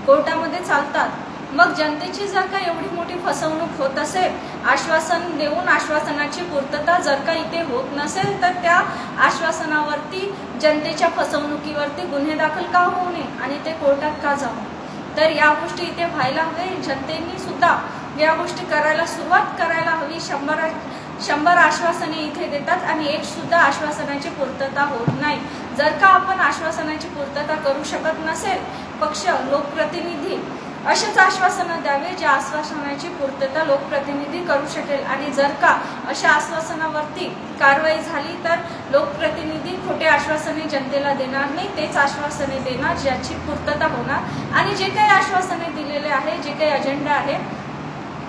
कोर्टामध्ये चालतात. मग जनतेची जर का एवढी मोठी फसवणूक होत असेल, आश्वासन देऊन आश्वासनाची पूर्तता जर का इथे होत नसेल तर त्या आश्वासनावरती जनतेच्या फसवणुकीवरती गुन्हे दाखल का होऊ नये आणि ते कोर्टात का जाऊ नये. तर या गोष्टी इथे व्हायला हवे. जनतेने सुद्धा या गोष्टी करायला सुरुवात करायला हवी. 100 आश्वासने इथे देतात आणि एक सुद्धा आश्वासनाची पूर्तता होत नाही. जर का आपण आश्वासनाची पूर्तता करू शकत नसेल, पक्ष, लोकप्रतिनिधी असेच आश्वासनं द्यावे जे आश्वासनाची पूर्तता लोकप्रतिनिधी करू शकेल. आणि जर का अशा आश्वासनावरती कारवाई झाली तर लोकप्रतिनिधी खोटे आश्वासने जनतेला देणार नाही, तेच आश्वासने देणार ज्याची पूर्तता होणार. आणि जे काही आश्वासने दिलेले आहे, जे काही अजेंडा आहे,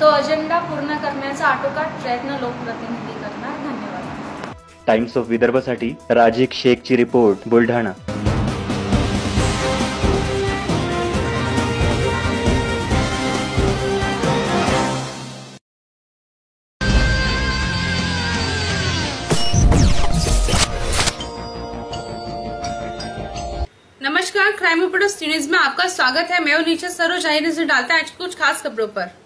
तो अजेंडा पूर्ण करण्याचा आटोकाट प्रयत्न लोकप्रतिनिधी करणार. धन्यवाद. टाइम्स ऑफ विदर्भसाठी राजिक शेखची रिपोर्ट, बुलढाणा. नमस्कार, क्राइम रिपोर्टर्स न्यूज में आपका स्वागत है. मैं हूं नीचे सरोज. आइए नजर डालते हैं आज कुछ खास खबरों पर.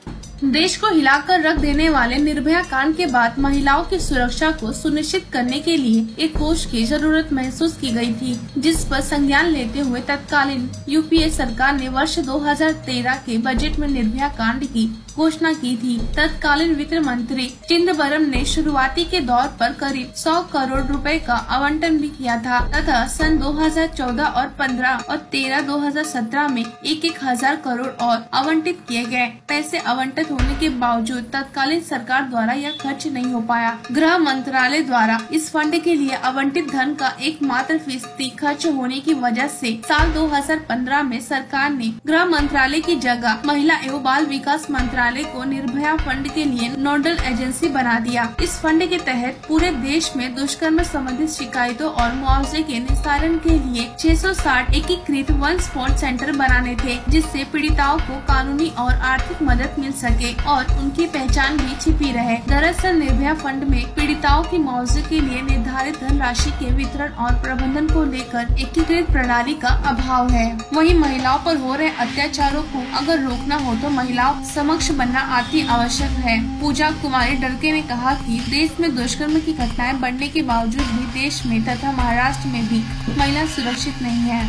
देश को हिलाकर रख देने वाले निर्भया कांड के बाद महिलाओं की सुरक्षा को सुनिश्चित करने के लिए एक कोष की जरूरत महसूस की गई थी, जिस पर संज्ञान लेते हुए तत्कालीन यूपीए सरकार ने वर्ष 2013 के बजट में निर्भया कांड की घोषणा की थी. तत्कालीन वित्त मंत्री चिदंबरम ने शुरुआती के दौर पर करीब 100 करोड़ रुपए का आवंटन भी किया था तथा सन 2014 और 15 और 13 2017 में 1,000 करोड़ और आवंटित किए गए. पैसे आवंटित होने के बावजूद तत्कालीन सरकार द्वारा यह खर्च नहीं हो पाया. गृह मंत्रालय द्वारा इस फंड के लिए आवंटित धन का एकमात्र फीसदी खर्च होने की वजह से साल 2015 में सरकार ने गृह मंत्रालय की जगह महिला एवं बाल विकास मंत्रालय को निर्भया फंड के लिए नोडल एजेंसी बना दिया. इस फंड के तहत पूरे देश में दुष्कर्म संबंधित शिकायतों और मुआवजे के निस्तारण के लिए 660 एकीकृत वन स्पॉट सेंटर बनाने थे, जिससे पीड़िताओं को कानूनी और आर्थिक मदद मिल सके और उनकी पहचान भी छिपी रहे. दरअसल निर्भया फंड में पीड़िताओं की मुआवजे के लिए निर्धारित धनराशि के वितरण और प्रबंधन को लेकर एकीकृत प्रणाली का अभाव है. वहीं महिलाओं पर हो रहे अत्याचारों को अगर रोकना हो तो महिलाओं समक्ष बनना अति आवश्यक है. पूजा कुमारी डरके ने कहा कि देश में दुष्कर्म की घटनाएं बढ़ने के बावजूद भी देश में तथा महाराष्ट्र में भी महिला सुरक्षित नहीं है.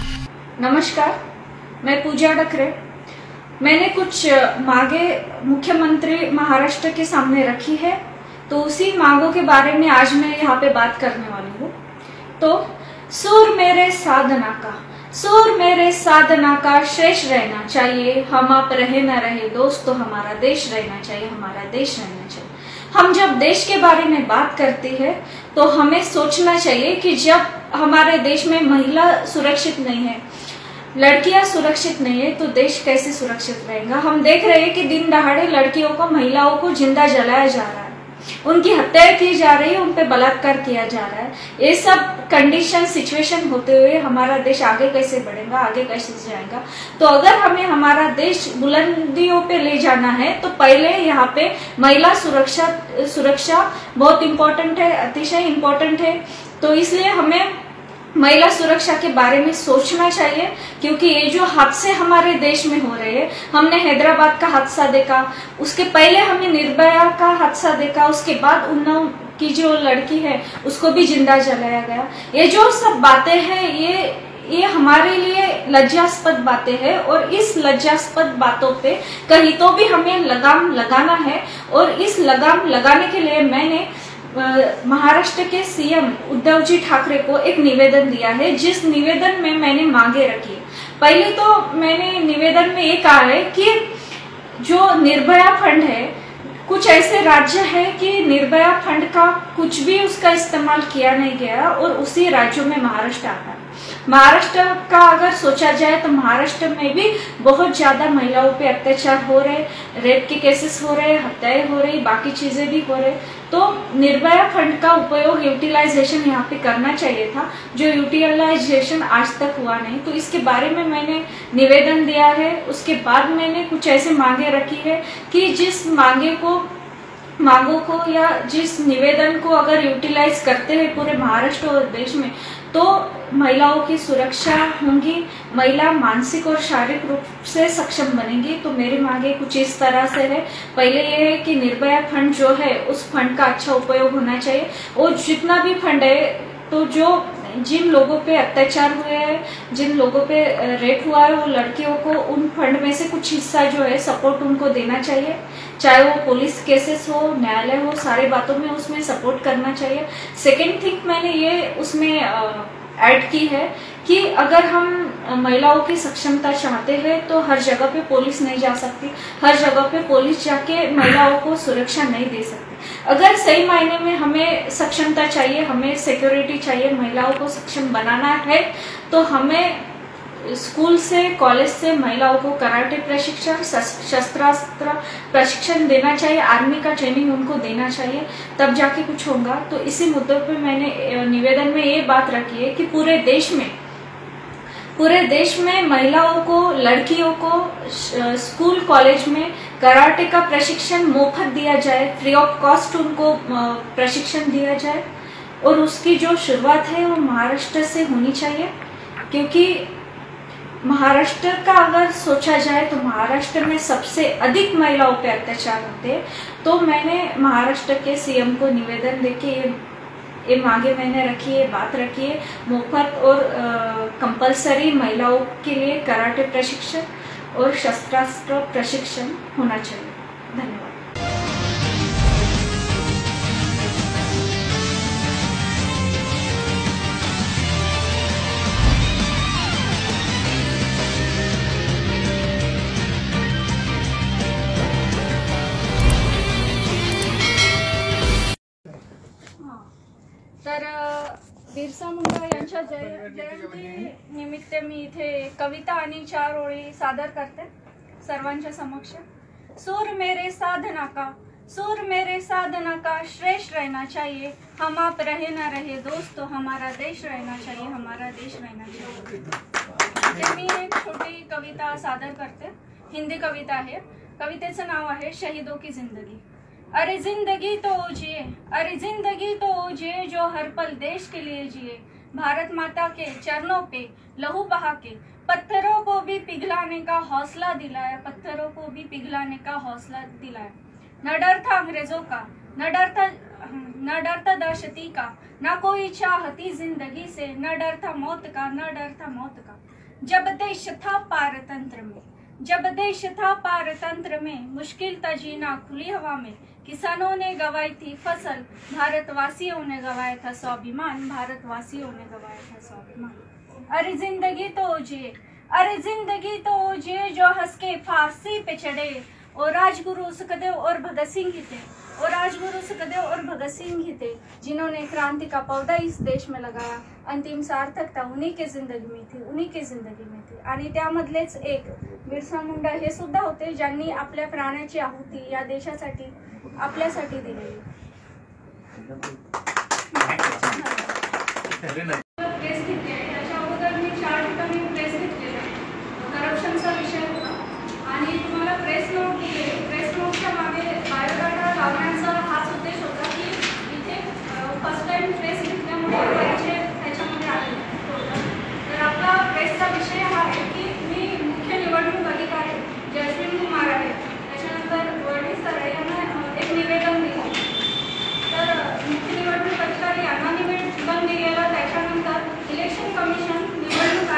नमस्कार, मैं पूजा डकरे. मैंने कुछ मांगे मुख्यमंत्री महाराष्ट्र के सामने रखी है, तो उसी मांगों के बारे में आज मैं यहाँ पे बात करने वाली हूँ. तो सुर मेरे साधना का, सुर मेरे साधना का शेष रहना चाहिए. हम आप रहे न रहे दोस्त, तो हमारा देश रहना चाहिए, हमारा देश रहना चाहिए. हम जब देश के बारे में बात करते हैं तो हमें सोचना चाहिए कि जब हमारे देश में महिला सुरक्षित नहीं है, लड़कियां सुरक्षित नहीं है, तो देश कैसे सुरक्षित रहेगा. हम देख रहे हैं कि दिन दहाड़े लड़कियों को, महिलाओं को जिंदा जलाया जा रहा है, उनकी हत्याएं की जा रही है, उन पे बलात्कार किया जा रहा है. ये सब कंडीशन, सिचुएशन होते हुए हमारा देश आगे कैसे बढ़ेगा, आगे कैसे जाएगा. तो अगर हमें हमारा देश बुलंदियों पे ले जाना है तो पहले यहाँ पे महिला सुरक्षा बहुत इम्पोर्टेंट है, अतिशय इम्पोर्टेंट है. तो इसलिए हमें महिला सुरक्षा के बारे में सोचना चाहिए, क्योंकि ये जो हादसे हमारे देश में हो रहे हैं, हमने हैदराबाद का हादसा देखा, उसके पहले हमने निर्भया का हादसा देखा, उसके बाद उन्नाव की जो लड़की है उसको भी जिंदा जलाया गया. ये जो सब बातें हैं, ये हमारे लिए लज्जास्पद बातें हैं और इस लज्जास्पद बातों पे कहीं तो भी हमें लगाम लगाना है। और इस लगाम लगाने के लिए मैंने महाराष्ट्र के सीएम उद्धव जी ठाकरे को एक निवेदन दिया है, जिस निवेदन में मैंने मांगे रखी। पहले तो मैंने निवेदन में ये कहा है कि जो निर्भया फंड है, कुछ ऐसे राज्य है कि निर्भया फंड का कुछ भी उसका इस्तेमाल किया नहीं गया और उसी राज्यों में महाराष्ट्र आता है। महाराष्ट्र का अगर सोचा जाए तो महाराष्ट्र में भी बहुत ज्यादा महिलाओं पे अत्याचार हो रहे, रेप के केसेस हो रहे, हत्याएं हो रही, बाकी चीजें भी हो रहे। तो निर्भया फंड का उपयोग यूटिलाइजेशन यहाँ पे करना चाहिए था, जो यूटिलाइजेशन आज तक हुआ नहीं। तो इसके बारे में मैंने निवेदन दिया है। उसके बाद मैंने कुछ ऐसे मांगे रखी है कि जिस मांगों को या जिस निवेदन को अगर यूटिलाइज करते हैं पूरे महाराष्ट्र और देश में, तो महिलाओं की सुरक्षा होगी, महिला मानसिक और शारीरिक रूप से सक्षम बनेंगी। तो मेरी मांगे कुछ इस तरह से है। पहले ये है कि निर्भया फंड जो है उस फंड का अच्छा उपयोग होना चाहिए, और जितना भी फंड है तो जो जिन लोगों पे अत्याचार हुए हैं, जिन लोगों पे रेप हुआ है, वो लड़कियों को उन फंड में से कुछ हिस्सा जो है सपोर्ट उनको देना चाहिए, चाहे वो पुलिस केसेस हो, न्यायालय हो, सारी बातों में उसमें सपोर्ट करना चाहिए। सेकेंड थिंग मैंने ये उसमें ऐड की है कि अगर हम महिलाओं की सक्षमता चाहते हैं तो हर जगह पे पुलिस नहीं जा सकती, हर जगह पे पुलिस जाके महिलाओं को सुरक्षा नहीं दे सकती। अगर सही मायने में हमें सक्षमता चाहिए, हमें सिक्योरिटी चाहिए, महिलाओं को सक्षम बनाना है, तो हमें स्कूल से, कॉलेज से महिलाओं को कराटे प्रशिक्षण, शस्त्रास्त्र प्रशिक्षण देना चाहिए, आर्मी का ट्रेनिंग उनको देना चाहिए, तब जाके कुछ होगा। तो इसी मुद्दों पे मैंने निवेदन में ये बात रखी है कि पूरे देश में महिलाओं को, लड़कियों को स्कूल कॉलेज में कराटे का प्रशिक्षण मुफ्त दिया जाए, फ्री ऑफ कॉस्ट उनको प्रशिक्षण दिया जाए। और उसकी जो शुरुआत है वो महाराष्ट्र से होनी चाहिए, क्योंकि महाराष्ट्र का अगर सोचा जाए तो महाराष्ट्र में सबसे अधिक महिलाओं पे अत्याचार होते हैं। तो मैंने महाराष्ट्र के सीएम को निवेदन देके ये मांगे मैंने रखी है, बात रखी है, मुफ्त और कंपलसरी महिलाओं के लिए कराटे प्रशिक्षण और शस्त्रास्त्र प्रशिक्षण होना चाहिए। धन्यवाद। तर बिरसा मुंडा यांच्या जयंती निमित्त मी इथे कविता आणि 4 ओळी सादर करते सर्वांच्या समक्ष। सूर मेरे साधना का, सूर मेरे साधना का, श्रेष्ठ रहना चाहिए, हम आप रहे ना रहे दोस्तों, हमारा देश रहना चाहिए, हमारा देश रहना चाहिए। इथे मी एक छोटी कविता सादर करते, हिंदी कविता आहे। कवितेचं नाव आहे शहीदों की जिंदगी। अरे जिंदगी तो जिए, अरे जिंदगी तो जिए जो हर पल देश के लिए जिए, भारत माता के चरणों पे लहू बहा के पत्थरों को भी पिघलाने का हौसला दिलाया, पत्थरों को भी पिघलाने का हौसला दिलाया। न डर था अंग्रेजों का, न डर था दहशती का, न कोई चाहती जिंदगी से, न डर था मौत का, न डर था मौत का। जब देश था पारतंत्र में, जब देश था पारतंत्र में, मुश्किल था जीना खुली हवा में, किसानों ने गवाई थी फसल, भारतवासियों ने गवाया था स्वाभिमान, भारतवासियों ने गवाया था स्वाभिमान। अरे जिंदगी तो जिए, अरे जिंदगी तो जिए जो हंस के फांसी पे चढ़े, और राजगुरु सुखदेव और भगत सिंह ही थे, और राजगुरु सुखदेव और भगत सिंह ही थे जिन्होंने क्रांति का पौधा इस देश में लगाया। अंतिम सार्थकता उन्हीं के जिंदगी में थी, उन्हीं के जिंदगी में थी। आणि त्यामधलेच एक बिरसा मुंडा हे सुद्धा होते ज्यांनी आपल्या प्राणाची आहुती या देशासाठी, आपल्यासाठी दिली। प्रेस घेतली आहे, त्याच्या अगोदर मी 4 ठिकाणी प्रेस घेतलेला आहे। करप्शनचा विषय होता आणि तुम्हाला प्रेस नोट दिले। प्रेस नोटच्या मागे बायोडाटा लावण्याचा हाच उद्देश होता की इथे फर्स्ट टाइम प्रेस घेतल्यामुळे परिचय त्याच्यामध्ये आले होता। तर आपला प्रेसचा विषय हा आहे की मी मुख्य निवडणूक अधिकारी जयश्री कुमार आहे, त्याच्यानंतर वडील सर यांना एक निवेदन दिलं। तर मुख्य निवडणूक अधिकारी यांना निवेदन दिलेलं, त्याच्यानंतर इलेक्शन कमिशन, निवडणूक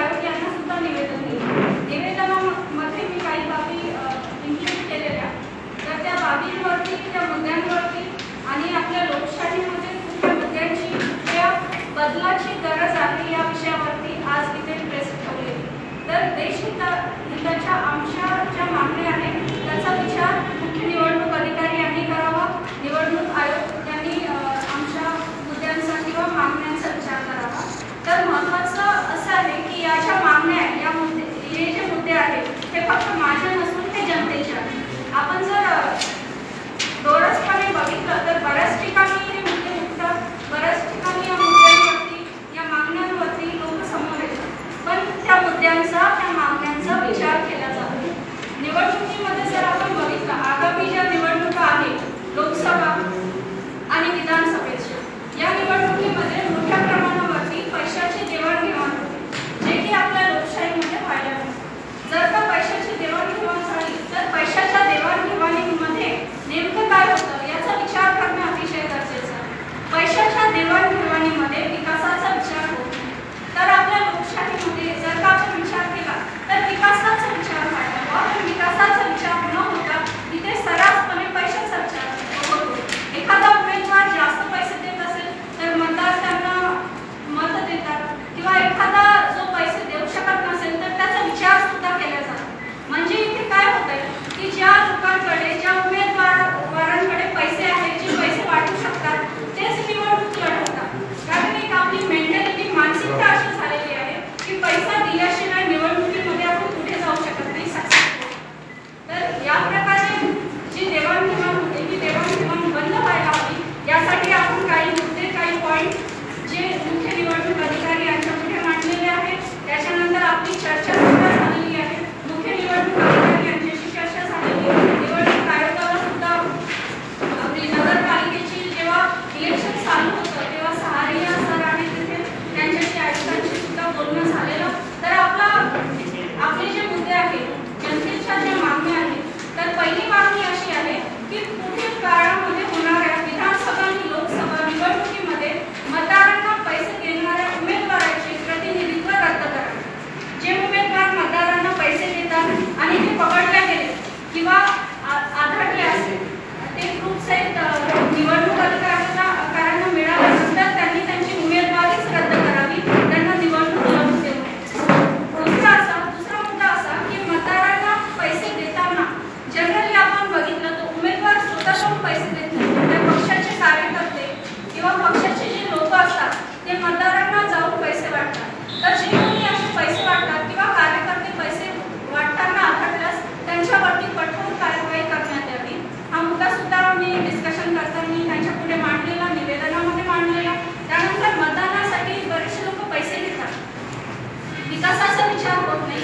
होत नाही.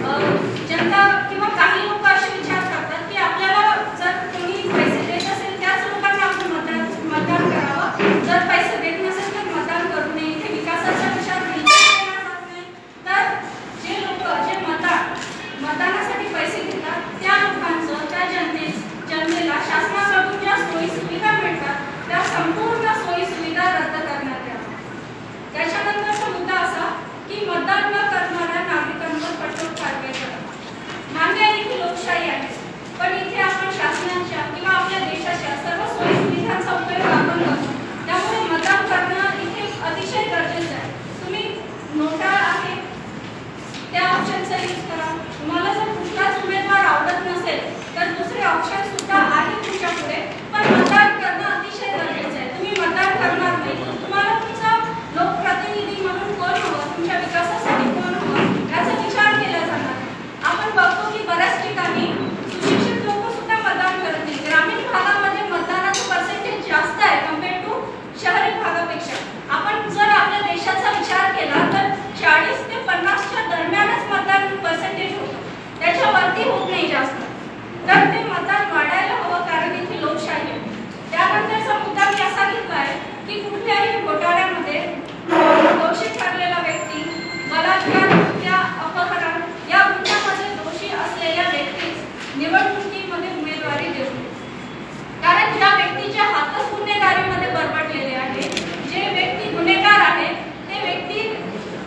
तर जनता किंवा काही लोक असे विचार करतात की आपल्याला जर कोणी पैसे देत असेल त्याच लोकांना आपण मतदान करावं, जर पैसे देत नसेल तर मतदान करू नये. इथे विकासाचा विचार तर जे लोक जे मतदानासाठी पैसे देतात त्या लोकांचं त्या जनतेला शासनाकडून ज्या सोयी सुविधा मिळतात त्या संपूर्ण सोयी सुविधा रद्द करण्यात याव्या. त्याच्यानंतरचा मुद्दा असा की मतदान न करणाऱ्या नागरिकांवर कठोर कारवाई करा. मान्य आहे की लोकशाही आहे, पण इथे आपण शासनाच्या किंवा आपल्या देशाच्या सर्व सोयी सुविधांचा उपयोग आपण करतो. त्यामुळे मतदान करणं इथे अतिशय गरजेचं आहे. तुम्ही नोटा आहे त्या ऑप्शनचा यूज करा. तुम्हाला जर कुठलाच उमेदवार आवडत नसेल तर दुसरे ऑप्शन सुद्धा आहे तुमच्या पुढे, पण मतदान करणं अतिशय गरजेचं आहे. तुम्ही मतदान करणार नाही, तुम्हाला तुमचा लोकप्रतिनिधी म्हणून कोण हवं, तुमच्या विकासासाठी कोण हवं याचा विचार केला जाणार. आपण बघतो की बऱ्याच ठिकाणी सुशिक्षित लोक सुद्धा मतदान करत नाही. ग्रामीण भागामध्ये मतदानाचं पर्सेंटेज जास्त आहे कम्पेअर टू शहरी भागापेक्षा. आपण जर आपल्या देशाचा विचार केला तर 40 ते 50च्या दरम्यानच मतदान पर्सेंटेज होतं, त्याच्यावरती होत नाही जास्त. तर ते मतदान वाढायला हवं, कारण इथे लोकशाही आहे. त्यानंतरचा मुद्दा मी असा घेतला आहे की कुठल्याही घोटाळ्यामध्ये दोषी ठरलेला व्यक्ती, बलात्कार, हत्या, अपहरण या गुन्ह्यामध्ये दोषी असलेल्या व्यक्तीस निवडणुकीमध्ये उमेदवारी देऊ नये. कारण ज्या व्यक्तीच्या हातच गुन्हेगारीमध्ये बरबडलेले आहे, जे व्यक्ती गुन्हेगार आहे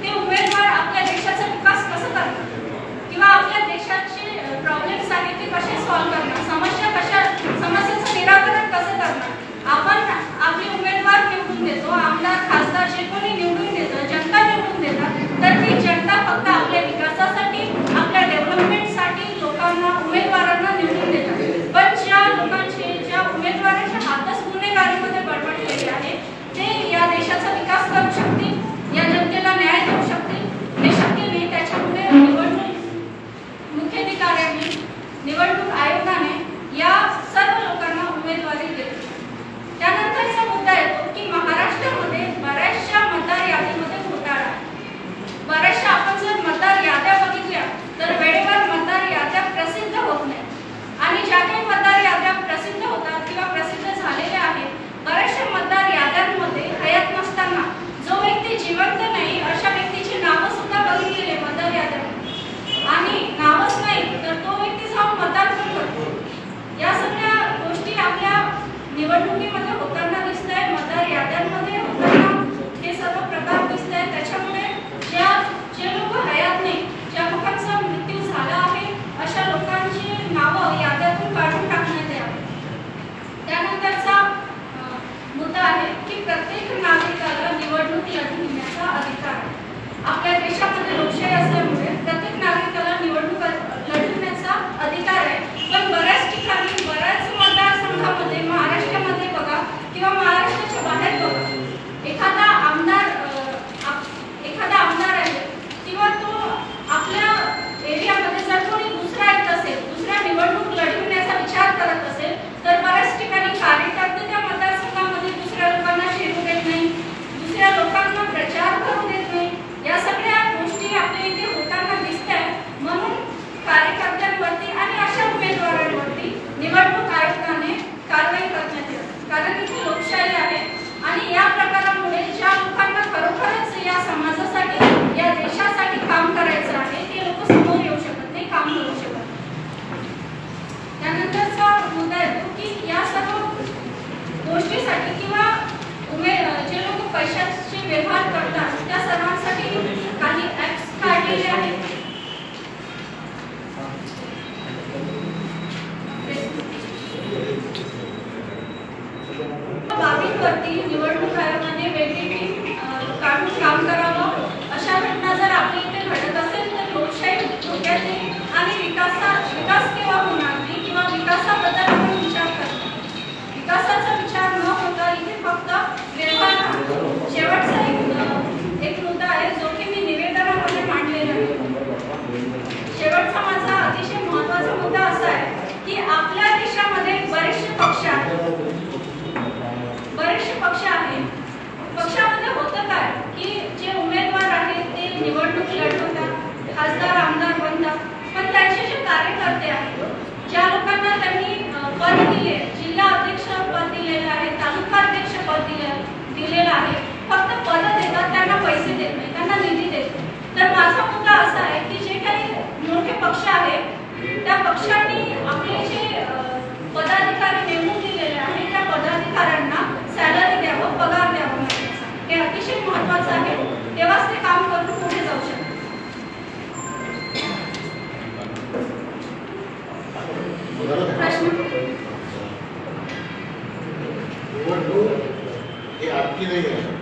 ते उमेदवार आपल्या देशाचा विकास कसं करणार किंवा आपल्या देशाचे प्रॉब्लेम्स आहेत ते कसे सॉल्व्ह करणार, समस्याचं निराकरण कसं करणार. आपण आपले उमेदवार निवडून देतो, आमदार खासदार जे कोणी निवडून देतं, जनता निवडून देतात, तर ती जनता फक्त आपल्या विकासासाठी आपल्या डेव्हलपमेंटसाठी लोकांना उमेदवारांना निवडून देतात. पण ज्या उमेदवारांच्या हातच गुन्हेगारीमध्ये बडबडलेले आहे ते या देशाचा विकास करू शकतील, या जनतेला न्याय देऊ शकतील हे शक्य नाही. त्याच्यामुळे मुख्याधिकाऱ्यांनी निवडणूक आयोगाने या सर्व लोकांना उमेदवारी दिली. त्यानंतरचा मुद्दा येतो की महाराष्ट्रामध्ये बऱ्याचशा मतदार यादीमध्ये घोटाळा आहे. बऱ्याचशा आपण जर मतदार याद्या बघितल्या तर वेळेवर मतदार याद्या प्रसिद्ध होत नाही. आणि ज्या काही मतदार याद्या प्रसिद्ध होतात किंवा प्रसिद्ध झालेल्या आहेत, बऱ्याचशा मतदार याद्यांमध्ये हयात नसताना जो व्यक्ती जिवंत नाही अशा व्यक्तीची नावं सुद्धा बघितलेली मतदार याद्यांमध्ये, आणि नावच नाही तर तो व्यक्ती जाऊन मतदान पण करतो. या सगळ्या गोष्टी आपल्या निवडणुकीमध्ये होताना दिसत आहेत, मतदार याद्यांमध्ये होताना हे सर्व प्रकार दिसत आहेत. त्याच्यामुळे जे लोक हयात नाही, ज्या लोकांचा मृत्यू झाला आहे अशा लोकांची नावं याद्यातून काढून टाकण्यात यावी. त्यानंतरचा मुद्दा आहे की प्रत्येक नागरिकाला निवडणूक लढविण्याचा अधिकार आहे. आपल्या देशामध्ये लोकशाही असल्यामुळे प्रत्येक नागरिकाला निवडणूक लढविण्याचा अधिकार आहे. पण बऱ्याच ठिकाणी बऱ्याच मतदारसंघामध्ये महाराष्ट्रामध्ये बघा किंवा महाराष्ट्राच्या बाहेर बघा, एखादा आमदार आहे किंवा तो आपल्या एरियामध्ये जर कोणी दुसरा येत असेल, दुसऱ्या निवडणूक लढविण्याचा विचार करत असेल तर बऱ्याच ठिकाणी कार्यकर्ते त्या मतदारसंघामध्ये दुसऱ्या लोकांना शिरू देत नाही, दुसऱ्या लोकांना प्रचार करू देत नाही. या सगळ्या गोष्टी आपल्या इथे होताना दिसत आहेत. म्हणून कार्यकर्त्यांवरती आणि अशा उमेदवारांवरती निवडणूक आयोगाने कारवाई करण्यात यावी, कारण इथे लोकशाही आहे. आणि या प्रकारामुळे ज्या लोकांना खरोखरच या समाजासाठी, या देशासाठी काम करायचं आहे ते लोक समोर येऊ शकत नाही, काम करू शकत. त्यानंतरचा मुद्दा येतो की या सर्व गोष्टीसाठी किंवा जे लोक पैशाचे व्यवहार करतात त्या सर्वांसाठी काही ऍक्ट्स काढलेले आहेत. बाबींवरती निवडणूक आयोगाने वेगळी टीम काढून काम करावं. अशा घटना जर आपल्या इथे घडत असेल तर लोकशाही धोक्यात येईल आणि विकास केव्हा होणार नाही किंवा विकासाबद्दल आपण विचार करतो. विकासाचा विचार न होता इथे फक्त व्यवहार. शेवटचा एक मुद्दा आहे जो की मी निवेदनामध्ये मांडलेला आहे. शेवटचा माझा अतिशय महत्त्वाचा मुद्दा असा आहे की आपल्या देशामध्ये बरेचसे पक्ष आहेत. पक्षामध्ये होतं काय की जे उमेदवार आहेत ते निवडणूक लढवतात, खासदार कार्यकर्ते आहेत, ज्या लोकांना त्यांनी पद दिले, जिल्हा अध्यक्ष पद दिलेलं आहे, तालुका अध्यक्ष पद दिलेलं आहे, फक्त पद देतात, त्यांना पैसे देत नाही, त्यांना निधी देत नाही. तर माझा मुद्दा असा आहे की जे काही मोठे पक्ष आहेत त्या पक्षांनी आपले जे पदाधिकारी नेमून दिलेले आहेत त्या पदाधिकाऱ्यांना सॅलरी द्यावं, पगार द्यावं. हे अतिशय महत्त्वाचं आहे, तेव्हाच ते काम करून पुढे जाऊ शकतात. हे आपली नाही आहे.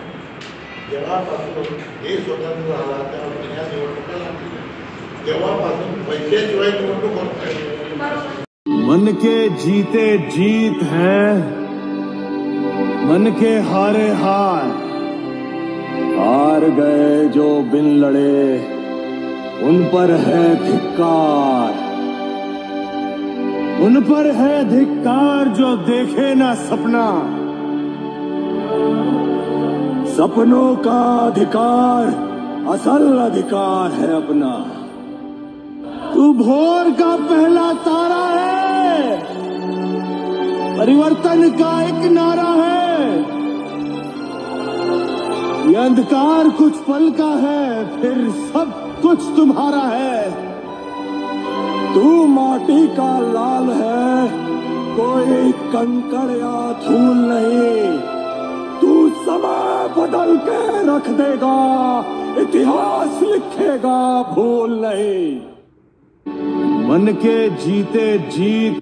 जेव्हापासून हे स्वतंत्र झाला तेव्हा निवडणुका लागली, तेव्हापासून पैशाशिवाय निवडणूक होत नाही. मन के जीते जीत है, मन के हारे हार. हार गए जो बिन लड़े उन पर है धिक्कार, उन पर है धिक्कार जो देखे ना सपना. सपनों का अधिकार असल अधिकार है अपना. तू भोर का पहला तारा है, परिवर्तन का एक नारा है. ये अंधकार कुछ पल का है, फिर सब कुछ तुम्हारा है. तू माटी का लाल है, कोई कंकड़ या धूल नहीं. तू समय बदल के रख देगा, इतिहास लिखेगा भूल नहीं. मन के जीते जीत.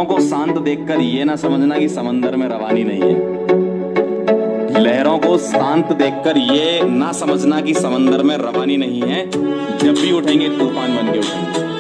को शांत देखकर ये ना समझना कि समंदर में रवानी नहीं है. लहरों को शांत देखकर ये ना समझना कि समंदर में रवानी नहीं है. जब भी उठेंगे तूफान बन के उठेंगे.